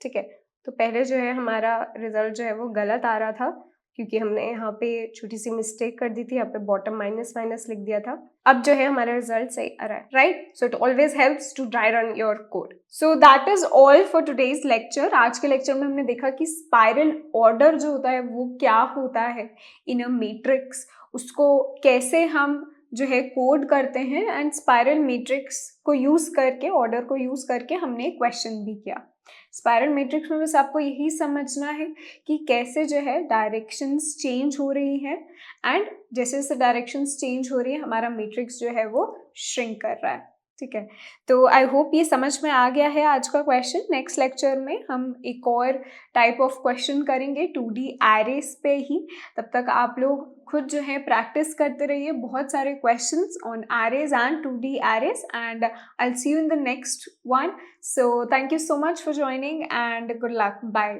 ठीक है, तो पहले जो है हमारा रिजल्ट जो है वो गलत आ रहा था क्योंकि हमने यहाँ पे छोटी सी मिस्टेक कर दी थी, यहाँ पे बॉटम माइनस माइनस लिख दिया था। अब जो है हमारा रिजल्ट सही आ रहा है, right. So it always helps to dry run your code. So that is all for today's lecture. आज के लेक्चर में हमने देखा कि स्पाइरल ऑर्डर जो होता है वो क्या होता है इन अ मैट्रिक्स, उसको कैसे हम जो है कोड करते हैं, एंड स्पाइरल मैट्रिक्स को यूज करके, ऑर्डर को यूज करके हमने क्वेश्चन भी किया। स्पाइरल मैट्रिक्स में बस आपको यही समझना है कि कैसे जो है डायरेक्शंस चेंज हो रही हैं, एंड जैसे जैसे डायरेक्शंस चेंज हो रही है हमारा मैट्रिक्स जो है वो श्रिंक कर रहा है। ठीक है, तो आई होप ये समझ में आ गया है आज का क्वेश्चन। नेक्स्ट लेक्चर में हम एक और टाइप ऑफ क्वेश्चन करेंगे 2D एरेस पे ही। तब तक आप लोग खुद जो है प्रैक्टिस करते रहिए बहुत सारे questions on arrays and 2D arrays, and I will see you in the next one. So thank you so much for joining and good luck. Bye.